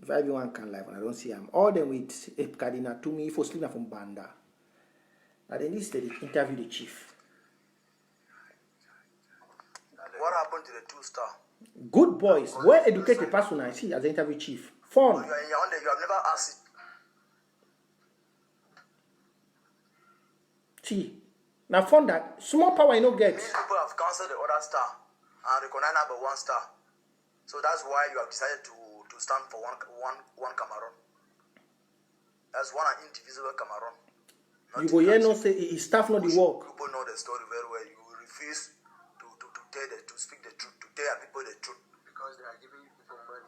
If everyone can live and I don't see him. All them with Cardinal to me, for sleeping from Banda. And then this, they interview the chief. What happened to the 2-star? Good boys, well-educated person I see as the interview chief. Fun. You are in your own day, you have never asked it. See, now fun that small power you no get. These people have cancelled the other star and recognize number 1 star. So that's why you have decided to stand for one Cameroon. That's one indivisible Cameroon. You go here no say his staff not the work. People know the story very well. You refuse to speak the truth, to tell people the truth. Because they are giving people money.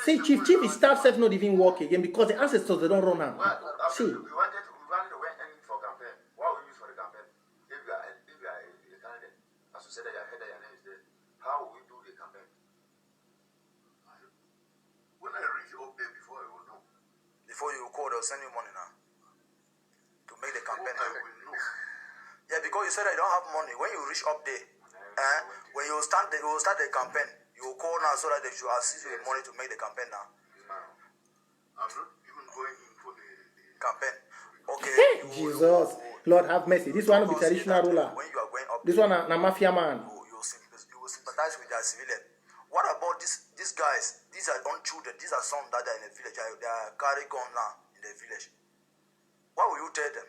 See, chief, his staff self not even work again because the ancestors they don't run out. See. We wanted to went for campaign. What will we use for the campaign? If you are a candidate, as you said that your head and your name is there, how will we do the campaign? When I reach up there before I will know. Before you call, they'll send you money now to make the campaign. I will know. Yeah, because you said that you don't have money. When you reach up there, when you start the campaign, you will call now so that they should assist you with money to make the campaign now. I'm not even going in for the campaign. Okay. Jesus, Lord have mercy. This one will be traditional ruler. When you are going up, this one a mafia man. You will sympathize with their civilian. What about these guys? These are own children. These are sons that are in the village. They are carrying guns now in the village. What will you tell them?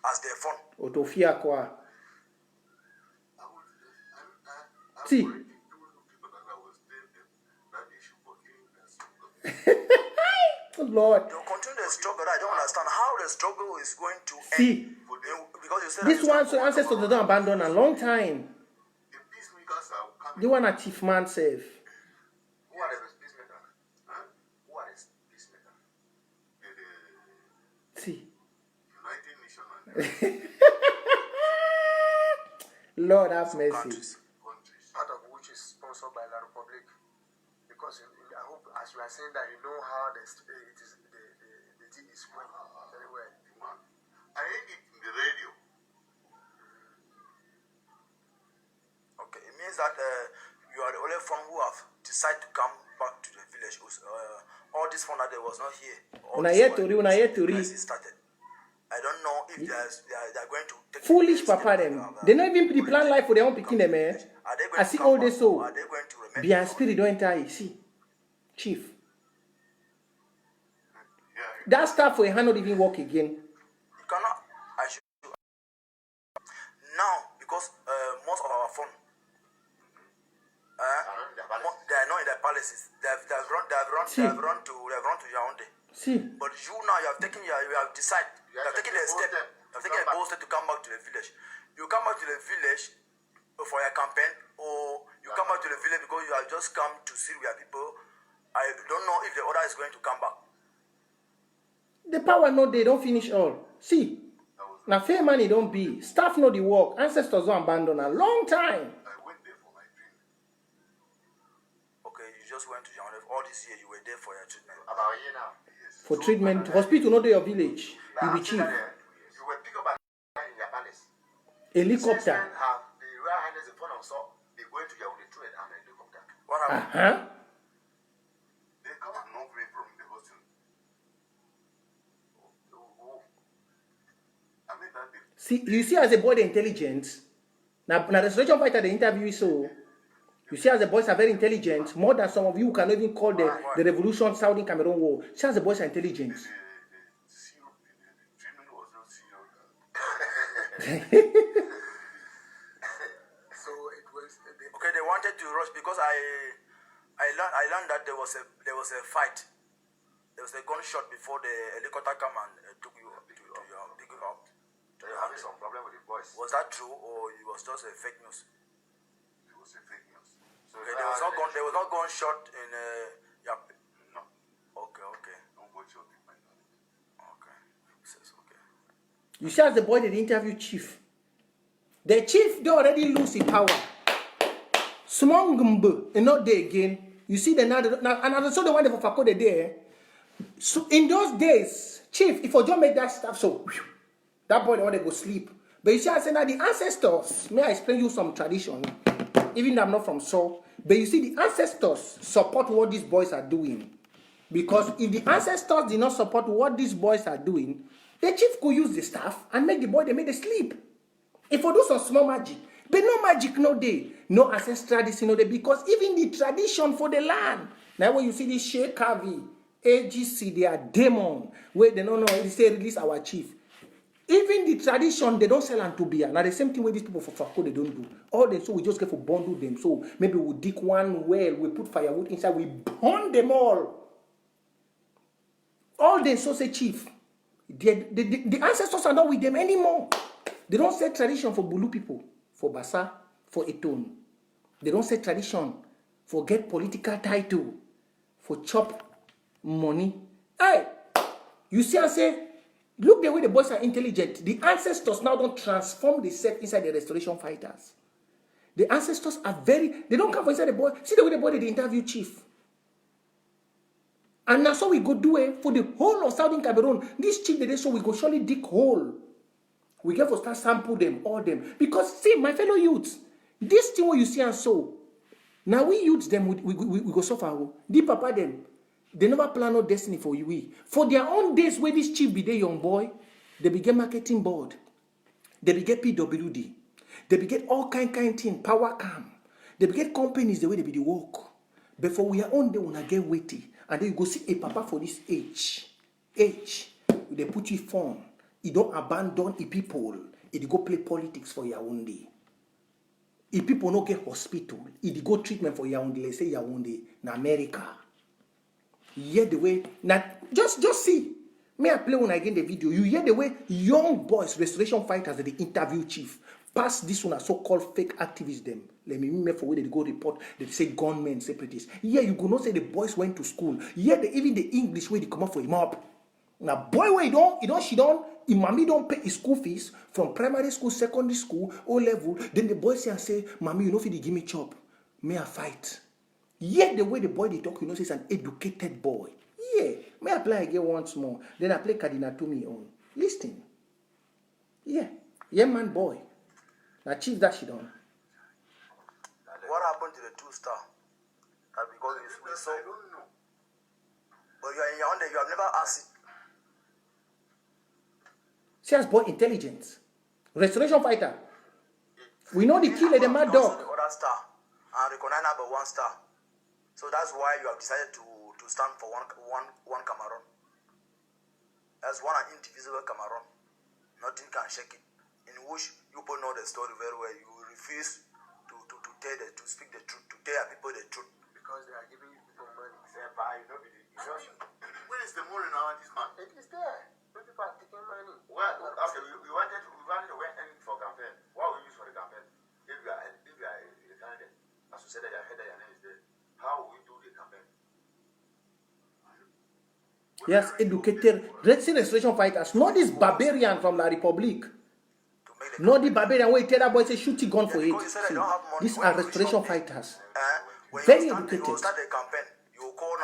As their fun. Otofia kwa. See. Lord. They'll continue the struggle. I don't understand how the struggle is going to see, end. Because you said this one, so ancestors they don't abandon a long time. The peacemakers are coming. The one a chief man save. Who are the peacemakers? Huh? Who are the peacemakers? See. United Nations. Lord have mercy. Countries, part of which is sponsored by the Republic. Because I hope, as you are saying that, you know how the thing is going very well. I heard it in the radio. Okay, it means that you are the only one who have decided to come back to the village. All this fun that there was not here. When I hear to read. Started. I don't know if they are going to take foolish papa them. They not even plan life for their own picking them, eh? I see all this so. Are they going to Behind spirit don't enter. See, chief. That stuff for a hand not even work again. You cannot. I should. Now, because most of our fun, they are not in their palaces. They have run to Yaoundé. See. But you now you have decided. You have taken a step. You have taken a bold step to come back to the village. You come back to the village for your campaign, or you come back to the village because you have just come to see where people. I don't know if the order is going to come back. The power no they don't finish all. See, now fair money don't be. Staff know the work. Ancestors don't abandon a long time. I went there for my treatment. Okay, you just went to Yaoundé. All this year you were there for your treatment. About a year now. Yes. For treatment, hospital no day your village. You be chief. You were picked up in your palace. Helicopter. Have the Royal Highness in front of us, they going to Yaoundé through an helicopter. What happened? They come and knock me from the hostel. I mean that they See, you see as a boy the intelligence. Now the restoration fighter the interview is so. You see as the boys are very intelligent, more than some of you who can even call the revolution Saudi Cameroon war. See as the boys are intelligent. the treatment was not serious. So wanted to rush because I learned that there was a fight. There was a gunshot before the helicopter come and took you pick you up. They were having some problem with the boys. Was that true, or it was just a fake news? It was a fake news. So Okay, there was no gunshot in yeah. No. Okay. No gunshot in my knowledge. Okay. Okay. You see, as the boy did interview chief. The chief, they already lose his power. Small gumbo, and not there again. You see the now, and I saw the one that for Fako the day. So in those days, chief, if you don't make that stuff, so that boy don't want to go sleep. But you see, I say now the ancestors. May I explain you some tradition? Even though I'm not from Seoul, but you see the ancestors support what these boys are doing. Because if the ancestors did not support what these boys are doing, the chief could use the staff and make the boy they make the sleep. If you do some small magic, but no magic no day, no ancestral this no day, because even the tradition for the land. Now when you see this Sheikh Kavi, AGC, they are demon. Where they don't know, they say release our chief. Even the tradition, they don't sell and to beer. Now the same thing with these people for Fako, they don't do. All them, so we just get for bundle them. So maybe we dig one well, we put firewood inside, we burn them all. All them so say chief. The ancestors are not with them anymore. They don't say tradition for Bulu people, for Basa, for Eton. They don't say tradition for get political title, for chop money. Hey, you see I say, look the way the boys are intelligent. The ancestors now don't transform themselves inside the restoration fighters. The ancestors are they don't come for inside the boy. See the way the boy did interview chief. And now so we go do it for the whole of Southern Cameroon. This chief they so we go surely dig hole. We get to start sample them, all them. Because see, my fellow youths, this thing what you see and so, now we youths them, we go suffer. The papa them, they never plan no destiny for you. For their own days where this chief be there young boy, they begin marketing board. They begin PWD. They begin all kind thing, power cam. They begin companies the way they be the work. But for we are own day when I get weighty. And then you go see a papa for this age. They put you phone. You don't abandon the people. It go play politics for Yaoundé. If people no get hospital, it go treatment for Yaoundé. Let's say Yaoundé in America. You hear the way now. Just see. May I play when I get the video? You hear the way young boys, restoration fighters, that they interview chief. Pass this one, so-called fake activists them. Let me remember for where they go report. They say gunmen, separatists. Yeah, you could not say the boys went to school. Yeah, even the English way they come up for him up. Now, boy, where she don't. If mommy don't pay his school fees from primary school, secondary school, O level, then the boy say and say, mommy, you know if you give me chop, may I fight? Yeah, the way the boy they talk, you know, he's an educated boy. Yeah, may I play again once more. Then I play Kadina to me on. Listen. Yeah, man, boy. Now chief that she done. What happened to the 2-star? Because we saw. I don't know. But you are in Yaoundé, you have never asked it. See as boy intelligence. Restoration fighter. We know the killer, the mad dog. The other star and recognize number 1 star. So that's why you have decided to stand for one Cameroon. That's one indivisible Cameroon. Nothing can shake it. In which you people know the story very well. You refuse to speak the truth, to tell people the truth. Because they are giving people money. Where is the money now, this man? It is there. When people are taking money. Well, okay, we wanted to went in for campaign. What we use for the campaign? If you are a candidate, as you said that your head and your name is there, how will we do the campaign? Yes, educated. Let's see restoration fighters. Not this barbarian from La Republic. Not the barbarian where you tell that boy say shoot a gun for it. See, these are restoration fighters. Very educated.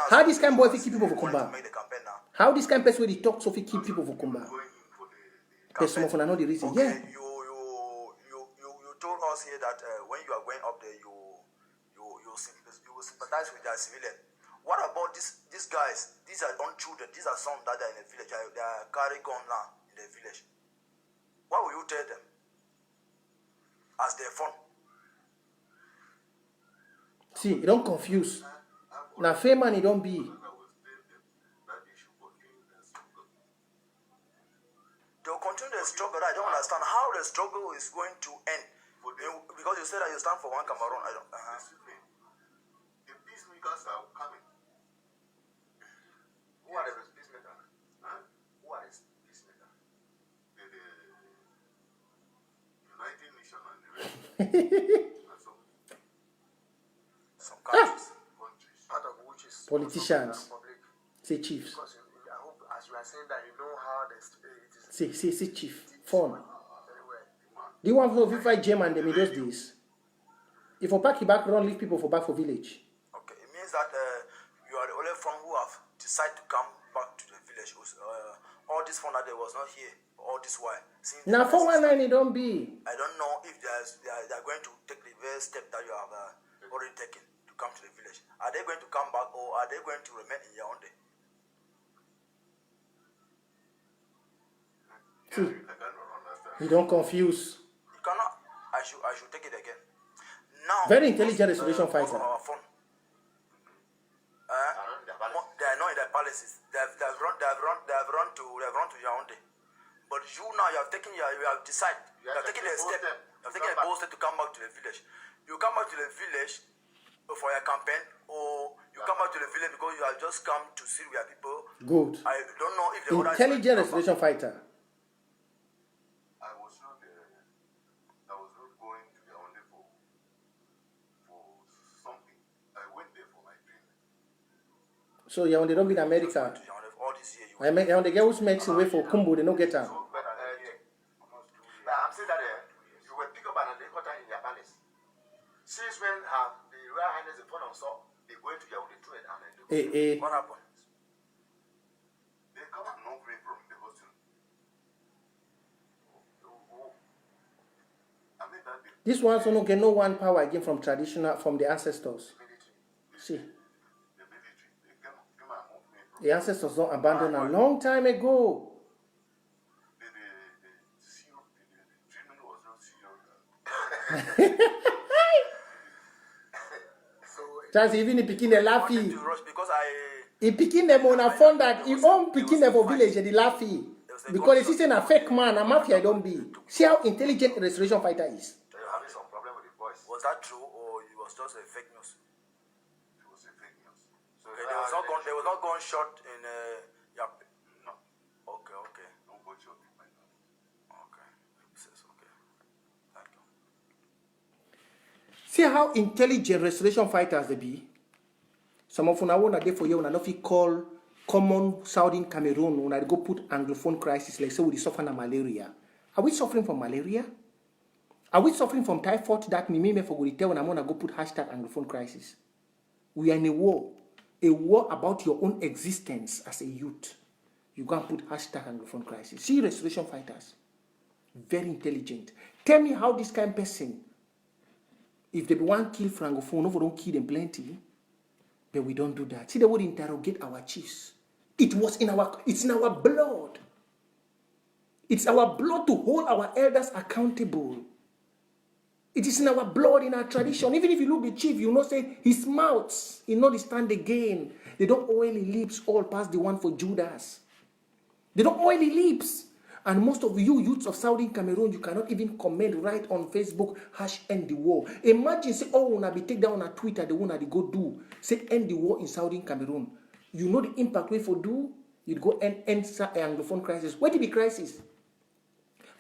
How this kind of boy keep people for Kumba? How this kind of person where they talk so keep people for Kumba? There's some of them know the reason. Okay, Yeah. You told us here that when you are going up there, you will sympathize with the civilian. What about these guys? These are young children. These are sons that are in the village. They are carrying guns now in the village. What will you tell them as their fun? See, you don't confuse. Now, fame man, you don't be. They'll continue the struggle. I don't understand how the struggle is going to end. for them. Because you said that you stand for one Cameroon. I don't. Excuse me. The peacemakers are coming. Who are the peacemakers? Huh? Who are the peacemakers? The United Nations and the rest. And Some countries. Part of which is Politicians. Republic. Say chiefs. Because I hope, as you are saying that, you know how it is. Say chief. Phone. Anyway, Do you want to fight Jam and them in those days? If you pack you back, run, leave people for back for village. Okay, it means that you are the only from who have decided to come back to the village. All this fun that there was not here. All this while. Now 419 it don't be. I don't know if they are going to take the very step that you have already taken to come to the village. Are they going to come back or are they going to remain in Yaoundé? See, I cannot understand. you don't confuse. You cannot. I should take it again. Now, Very intelligent restoration most fighter. of our phone. They are not in their palaces. They have run to Yaoundé. But you now you have decided. You have taken a step. You have taken a bold step to come back to the village. You come back to the village for your campaign, or you come back to the village because you have just come to see where people. Good. I don't know if the others Intelligent restoration fighter. I was not going to Yaoundé for something. I went there for my dream. So yeah, when they don't be in America. to Yaoundé all this year. I mean, when the girls makes away for Kumbo, they don't get her. So, but I'm saying that you were picked up an helicopter in your palace. Since when have the Royal Highness the phone saw they going to Yaoundé to it and What happened? they come and no free from the hostel. I mean that the This one also don't get no one power again from the ancestors. military, See, they came and moved me from the ancestors don't abandon a long time ago. the CEO, the treatment was not CEO. That's even if picking the I wanted laughy. to rush because He picking them on a phone that he own picking them for village and the laughy. Because he's saying a fake man, a mafia don't be. See how intelligent a restoration fighter is. They're having some problem with the voice. was that true or it was just a fake news? It was a fake news. So Okay, there was not gunshot in Yap. No, Okay. no gunshot in my house. Okay. Says okay. Thank you. See how intelligent restoration fighters they be. Some of una want day for you, una no fit call common Southern Cameroon when I go put Anglophone crisis, like say we suffer from malaria. Are we suffering from malaria? Are we suffering from typhoid that me for go tell when I'm gonna go put hashtag Anglophone crisis? We are in a war about your own existence as a youth. You go and put hashtag Anglophone crisis. See restoration fighters, very intelligent. Tell me how this kind of person, if they want kill Francophone, no, don't kill them plenty. But we don't do that. See, they would interrogate our chiefs. It's in our blood. It's our blood to hold our elders accountable. It is in our blood, in our tradition. Even if you look the chief, you know, say his mouth, he not stand again. They don't oil his lips all past the one for Judas. They don't oil his lips. And most of you youths of Southern Cameroon, you cannot even comment right on Facebook, #end the war. Imagine, say, oh, when I be take down on Twitter, the one that they go do, say, end the war in Southern Cameroon. You know the impact we for do? You'd go end Anglophone crisis. What did the crisis?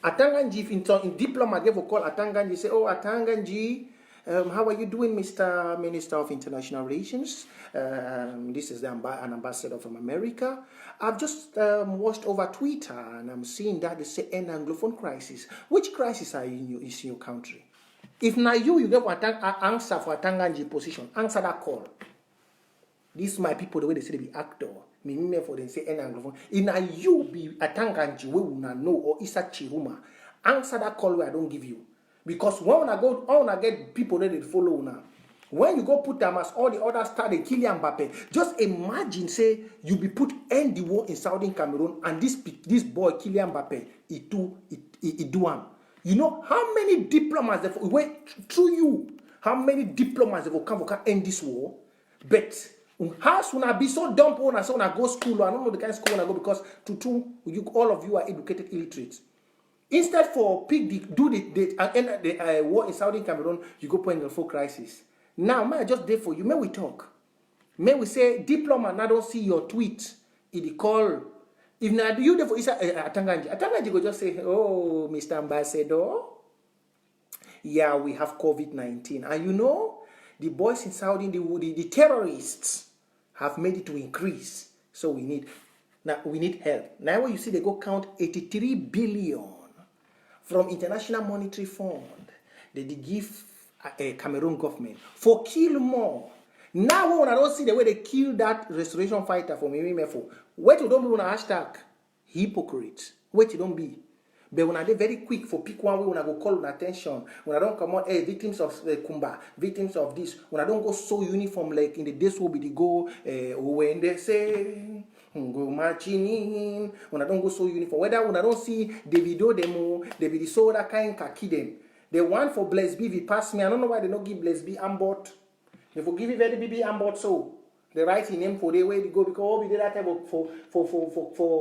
Atanganji, in diplomat, they will call Atanganji, say, oh, Atanganji, how are you doing, Mr. Minister of International Relations? This is an ambassador from America. I've just watched over Twitter and I'm seeing that they say end Anglophone crisis. Which crisis are in your country? If now you get answer for Atanganji position, answer that call. These my people, the way they say they be actor. Me for them say end Anglophone. If now you be Atanganji, we will not know, or Isa Chiruma, answer that call where I don't give you. Because when I get people ready to follow now, when you go put them as all the others started Kylian Mbappe, just imagine, say, you be put end the war in Southern Cameroon and this boy, Kylian Mbappe, he do him. You know how many diplomats that went through you? How many diplomats that will come to end this war? But how soon I be so dumb when I go school? I don't know the kind of school I go because all of you are educated illiterates. Instead for pick the war in Southern Cameroon, you go point the full crisis. Now, may I just there for you? May we talk? May we say diplomat? Now don't see your tweet. It call. If not you there for Atanganji go just say, oh, Mr. Ambassador, yeah, we have COVID-19, and you know the boys in Saudi, the terrorists have made it to increase. So we need help. Now when you see they go count 83 billion from International Monetary Fund, they give a Cameroon government for kill more. Now when I don't see the way they kill that restoration fighter from Mimimefo, wait you don't be on a hashtag hypocrite. Wait you don't be. But when I dey very quick for pick one way, when I go call on attention, when I don't come out, hey, victims of Kumba, victims of this, when I don't go so uniform like in the days where we go, when they say go marching in, when I don't go so uniform, whether when I don't see Davido demo, David so that kind kaki them. The one for Blaise B, if pass me, I don't know why they don't give Blaise B Ambot. They forgive very BB Ambot so. They write in name for the way to go because we did that type of for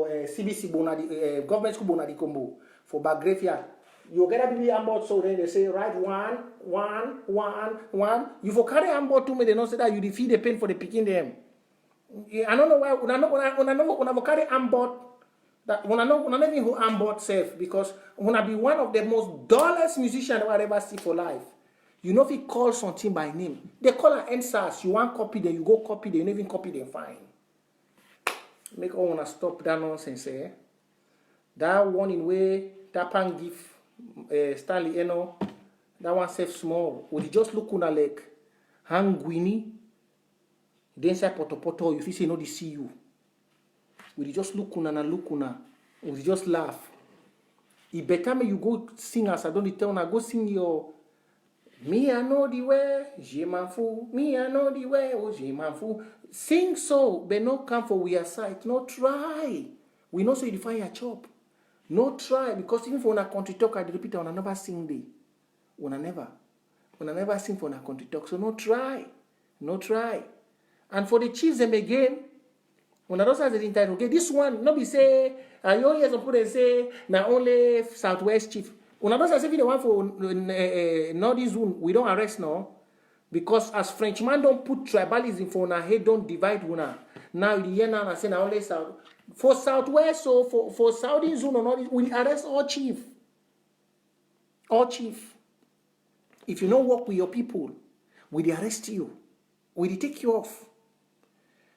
CBC Bonadi government school Bonadi combo for back graveyard. You get a BB Ambot so then they say write 1, 1, 1, 1. You for carry Ambot to me, they don't say that you defeat the pain for the picking them. I don't know why when I carry Ambot that when I know even who Ambot safe because when I be one of the most dullest musicians I ever see for life. You know if he calls something by name, they call an NSAS. You want copy them, you go copy them, you don't even copy them, fine. Make all wanna stop that nonsense, eh? That one in way, that pan give Stanley Eno, that one safe small. Would you just look on a leg, hang Winnie, then say poto, you see no they see you. Would you just look on and look on, would you just laugh? It better me you go sing as I don't tell go sing your me I know the way, je m'en fous. Me I know the way, oh je m'en fous. Sing so, but no come for we are sight. No try. We know so you define your chop. No try because even for a country talk, I repeat, I never sing day. When I never sing for a country talk. So no try. And for the chiefs them again, when I don't say the entitled, okay, this one no be say. You hear some people say now only Southwest chief. When I don't say the one for Northern Zone, we don't arrest now. Because as Frenchman don't put tribalism for our head, don't divide una. Now the year now I say now only South. For Southwest, so for Southern Zone or Northern, we arrest all chief. All chief. If you don't work with your people, we arrest you. We take you off.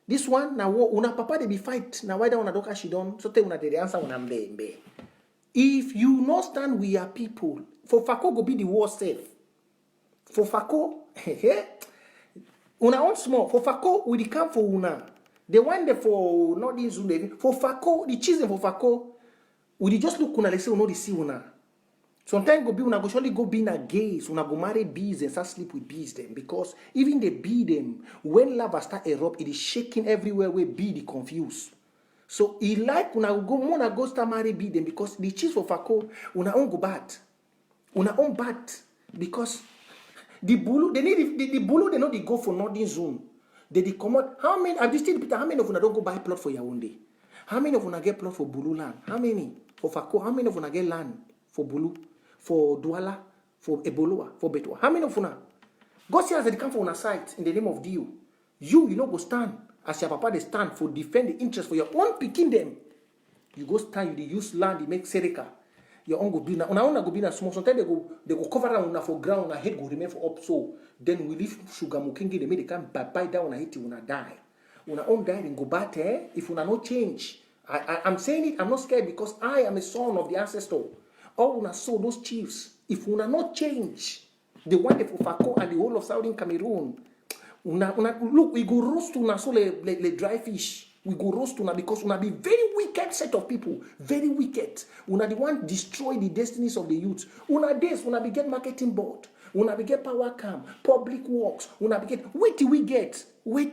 This one now una papa they be fight. Now why don't una doka she don? So tell una the answer when I'm there. If you not stand with your people, for Fako go be the war safe. For Fako, una own small. For Fako, we come for una. The one there for not in Zunde. For Fako, the children for Fako, we just look una. They say we know the see una. Sometimes go be una go surely go be in a gays. Una go marry bees and start sleep with bees them because even the bee them when lava start erupt, it is shaking everywhere. Where bee the confused. So he like una go start marry be them because the chiefs for Fako una own go bad. Una own bad because the bulu they need the bulu they know they go for Northern Zone. They come out. How many I've just still how many of una don't go buy plot for Yaoundé? How many of una get plot for Bulu land? How many? For Fako, how many of una get land for Bulu? For Douala? For Eboloa? For Betwa? How many of una? Go see as they come for una site in the name of Dio. You know go stand. As your papa they stand for defend the interest for your own picking them. You go stand, you use land, you make serika. Your own go be na una go be na small. Sometimes they go cover down una for ground, una head go remain for up so. Then we leave sugar mukingi, they make they can buy down una hit una die. Una own die and go back if una no change. I'm saying it, I'm not scared because I am a son of the ancestor. All una saw those chiefs. If una not change, the one for Fako and the whole of Southern Cameroon. Look, we go roast una so le dry fish. We go roast una because una be very wicked set of people. Very wicked. Una the one destroy the destinies of the youth. Una this, una be get marketing board. Una be get power cam, public works. Una be get, wait till we get. We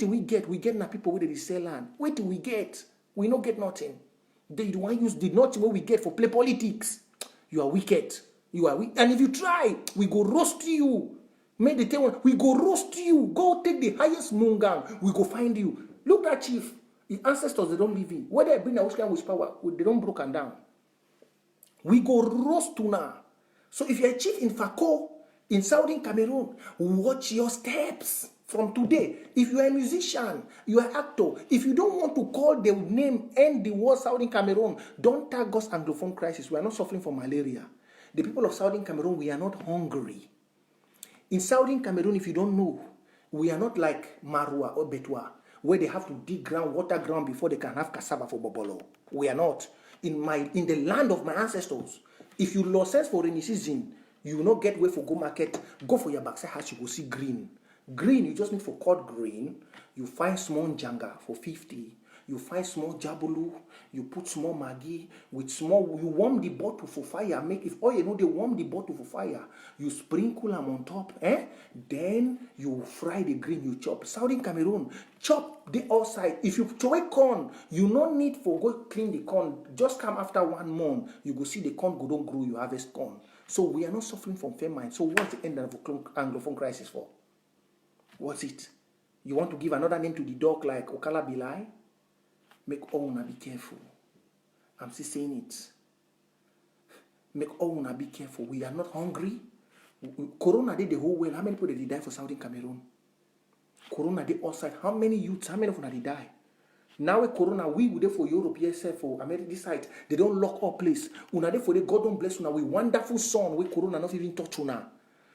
get na people where they sell land. Wait till we get. We no get nothing. They the one use the nothing what we get for play politics. You are wicked. You are weak. And if you try, we go roast you. Make the tell one, we go roast you. Go take the highest mungang. We go find you. Look at chief. The ancestors, they don't live in. Where they bring a Oscar with power, they don't broken down. We go roast tuna. So if you're a chief in Fako, in Southern Cameroon, watch your steps from today. If you are a musician, you are an actor, if you don't want to call the name and the word Southern Cameroon, don't tag us Anglophone crisis. We are not suffering from malaria. The people of Southern Cameroon, we are not hungry. In Southern Cameroon, if you don't know, we are not like Marua or Betwa, where they have to dig ground, water ground before they can have cassava for Bobolo. We are not. In the land of my ancestors, if you lost sense for rainy season, you will not get way for go market, go for your backside house, you will see green. Green, you just need for cut green. You find small janga for 50. You find small jabulu, you put small maggi with small, you warm the bottle for fire. Make if oh you know they warm the bottle for fire. You sprinkle them on top, then you fry the green, you chop. Southern Cameroon, chop the outside. If you throw corn, you no need for go clean the corn. Just come after 1 month, you go see the corn go don't grow, you harvest corn. So we are not suffering from famine. So what's the end of the Anglophone crisis for? What's it? You want to give another name to the dog like Okala Bilai? Make all una be careful. I'm still saying it. Make all una be careful. We are not hungry. Corona did the whole world. How many people did die for Southern Cameroon? Corona did outside. How many youths? How many of them did die? Now with Corona, we would for Europe, yes, for America, this side. They don't lock our place. Una de for the God don't bless una. We wonderful son. We Corona not even touch una.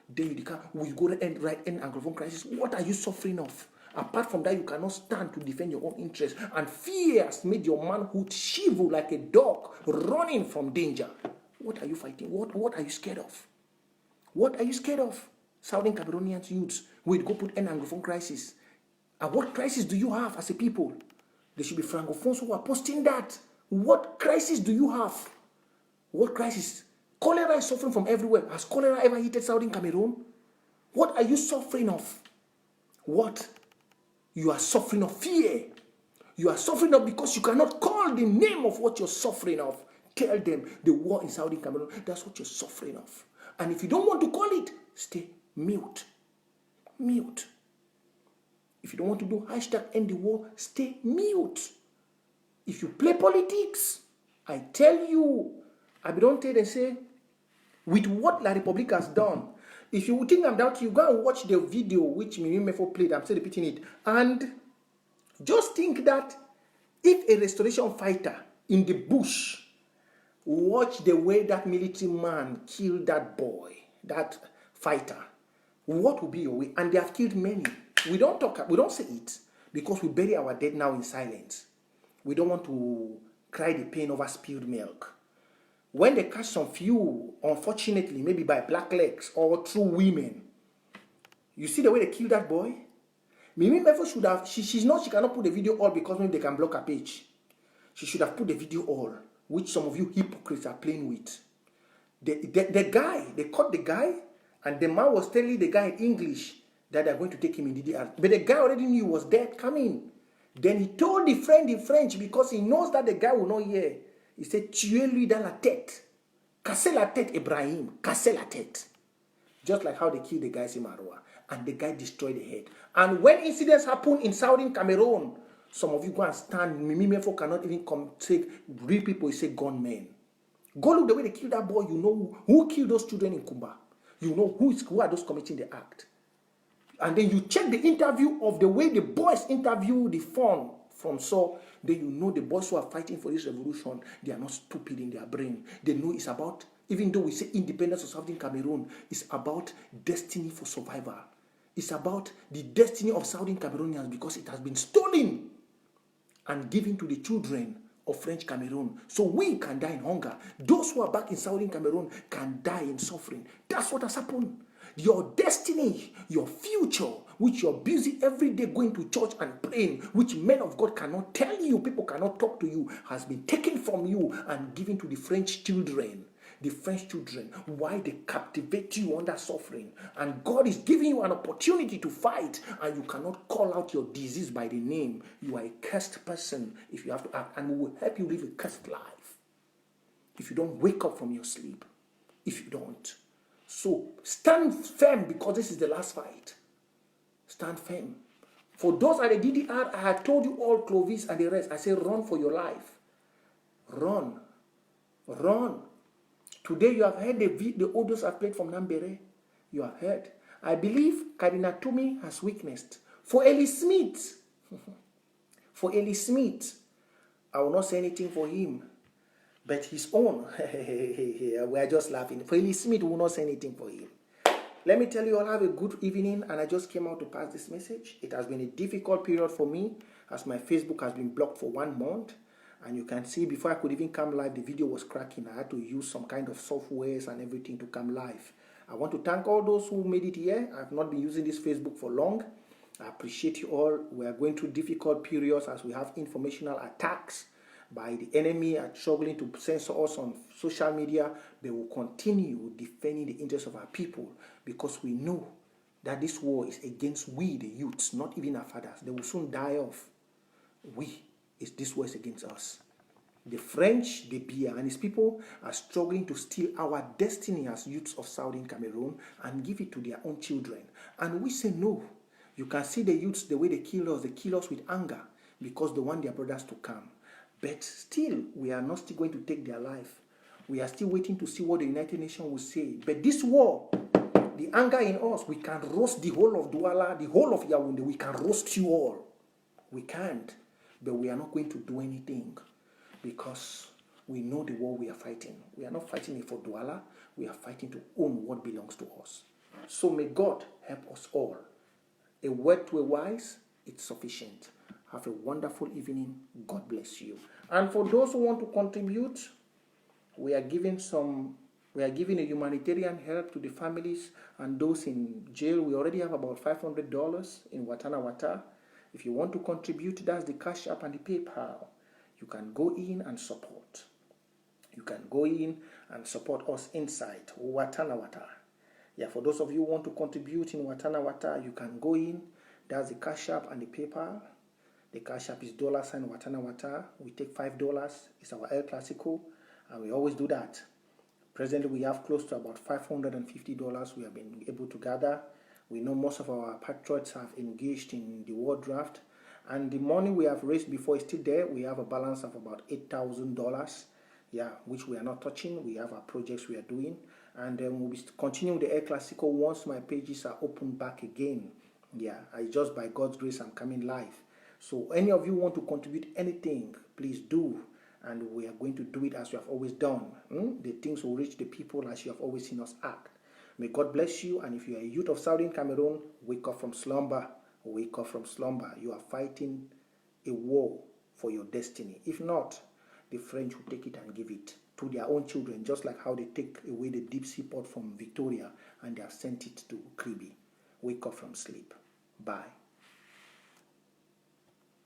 Then you can we go to end Anglophone crisis. What are you suffering of? Apart from that, you cannot stand to defend your own interests. And fear has made your manhood shiver like a dog running from danger. What are you fighting? What are you scared of? What are you scared of? Southern Cameroonian youths will go put an Anglophone crisis. And what crisis do you have as a people? There should be Francophones who are posting that. What crisis do you have? What crisis? Cholera is suffering from everywhere. Has cholera ever hit Southern Cameroon? What are you suffering of? What? You are suffering of fear. You are suffering of because you cannot call the name of what you're suffering of. Tell them the war in Southern Cameroon, that's what you're suffering of. And if you don't want to call it, stay mute. Mute. If you don't want to do hashtag end the war, stay mute. If you play politics, I tell you, I don't tell them say, with what La Republique has done, if you think I'm down to you, go and watch the video which Mimi Mefo played. I'm still repeating it. And just think that if a restoration fighter in the bush watch the way that military man killed that boy, that fighter, what will be your way? And they have killed many. We don't say it because we bury our dead now in silence. We don't want to cry the pain over spilled milk. When they catch some few, unfortunately, maybe by black legs or through women, you see the way they killed that boy? Mimi Mefo should have, she cannot put the video all because maybe they can block her page. She should have put the video all, which some of you hypocrites are playing with. The guy, they caught the guy, and the man was telling the guy in English that they're going to take him in DDR. But the guy already knew he was dead coming. Then he told the friend in French because he knows that the guy will not hear. He said, tuez-lui dans la tête. Cassez la tête, Ibrahim. Cassez la tête. Just like how they killed the guys in Marwa. And the guy destroyed the head. And when incidents happen in Southern Cameroon, some of you go and stand. Mimi Mefo cannot even come take real people. He say gunmen. Go look the way they killed that boy. You know who killed those children in Kumba. You know who are those committing the act. And then you check the interview of the way the boys interview the phone from Saul. Then you know the boys who are fighting for this revolution, they are not stupid in their brain. They know it's about, even though we say independence of Southern Cameroon, it's about destiny for survival. It's about the destiny of Southern Cameroonians because it has been stolen and given to the children of French Cameroon. So we can die in hunger. Those who are back in Southern Cameroon can die in suffering. That's what has happened. Your destiny, your future, which you're busy every day going to church and praying, which men of God cannot tell you, people cannot talk to you, has been taken from you and given to the French children. The French children, why they captivate you under suffering. And God is giving you an opportunity to fight, and you cannot call out your disease by the name. You are a cursed person if you have to act, and we will help you live a cursed life. If you don't wake up from your sleep, if you don't. So stand firm because this is the last fight. Stand firm. For those at the DDR, I had told you all, Clovis and the rest, I say run for your life. Run. Run. Today you have heard the audios I've played from Nambere. You have heard. I believe Cardinal Tumi has witnessed. For Eli Smith, for Eli Smith, I will not say anything for him. But his own, we are just laughing. For Eli Smith, we will not say anything for him. Let me tell you all, have a good evening, and I just came out to pass this message. It has been a difficult period for me, as my Facebook has been blocked for 1 month. And you can see, before I could even come live, the video was cracking. I had to use some kind of softwares and everything to come live. I want to thank all those who made it here. I've not been using this Facebook for long. I appreciate you all. We are going through difficult periods as we have informational attacks by the enemy are struggling to censor us on social media. They will continue defending the interests of our people, because we know that this war is against we, the youths, not even our fathers. They will soon die off. This war is against us. The French, the Biya and his people are struggling to steal our destiny as youths of Southern Cameroon and give it to their own children. And we say no. You can see the youths, the way they kill us with anger, because they want their brothers to come. But still, we are not still going to take their life. We are still waiting to see what the United Nations will say. But this war, the anger in us, we can roast the whole of Douala, the whole of Yaoundé. We can roast you all. We can't. But we are not going to do anything, because we know the war we are fighting. We are not fighting it for Douala. We are fighting to own what belongs to us. So may God help us all. A word to a wise, it's sufficient. Have a wonderful evening. God bless you. And for those who want to contribute, we are giving a humanitarian help to the families and those in jail. We already have about $500 in Watana Wata. If you want to contribute, that's the Cash App and the PayPal. You can go in and support. You can go in and support us inside Watana Wata. Yeah, for those of you who want to contribute in Watana Wata, you can go in. That's the Cash App and the PayPal. The Cash App is $sign Watana Wata. We take $5. It's our El Clasico, and we always do that. Presently, we have close to about $550 we have been able to gather. We know most of our patriots have engaged in the war draft, and the money we have raised before is still there. We have a balance of about $8,000, which we are not touching. We have our projects we are doing, and then we'll be continuing the El Clasico once my pages are opened back again. Just by God's grace, I'm coming live. So any of you want to contribute anything, please do. And we are going to do it as we have always done. The things will reach the people as you have always seen us act. May God bless you. And if you are a youth of Southern Cameroon, wake up from slumber. Wake up from slumber. You are fighting a war for your destiny. If not, the French will take it and give it to their own children, just like how they take away the deep sea port from Victoria and they have sent it to Kribi. Wake up from sleep. Bye.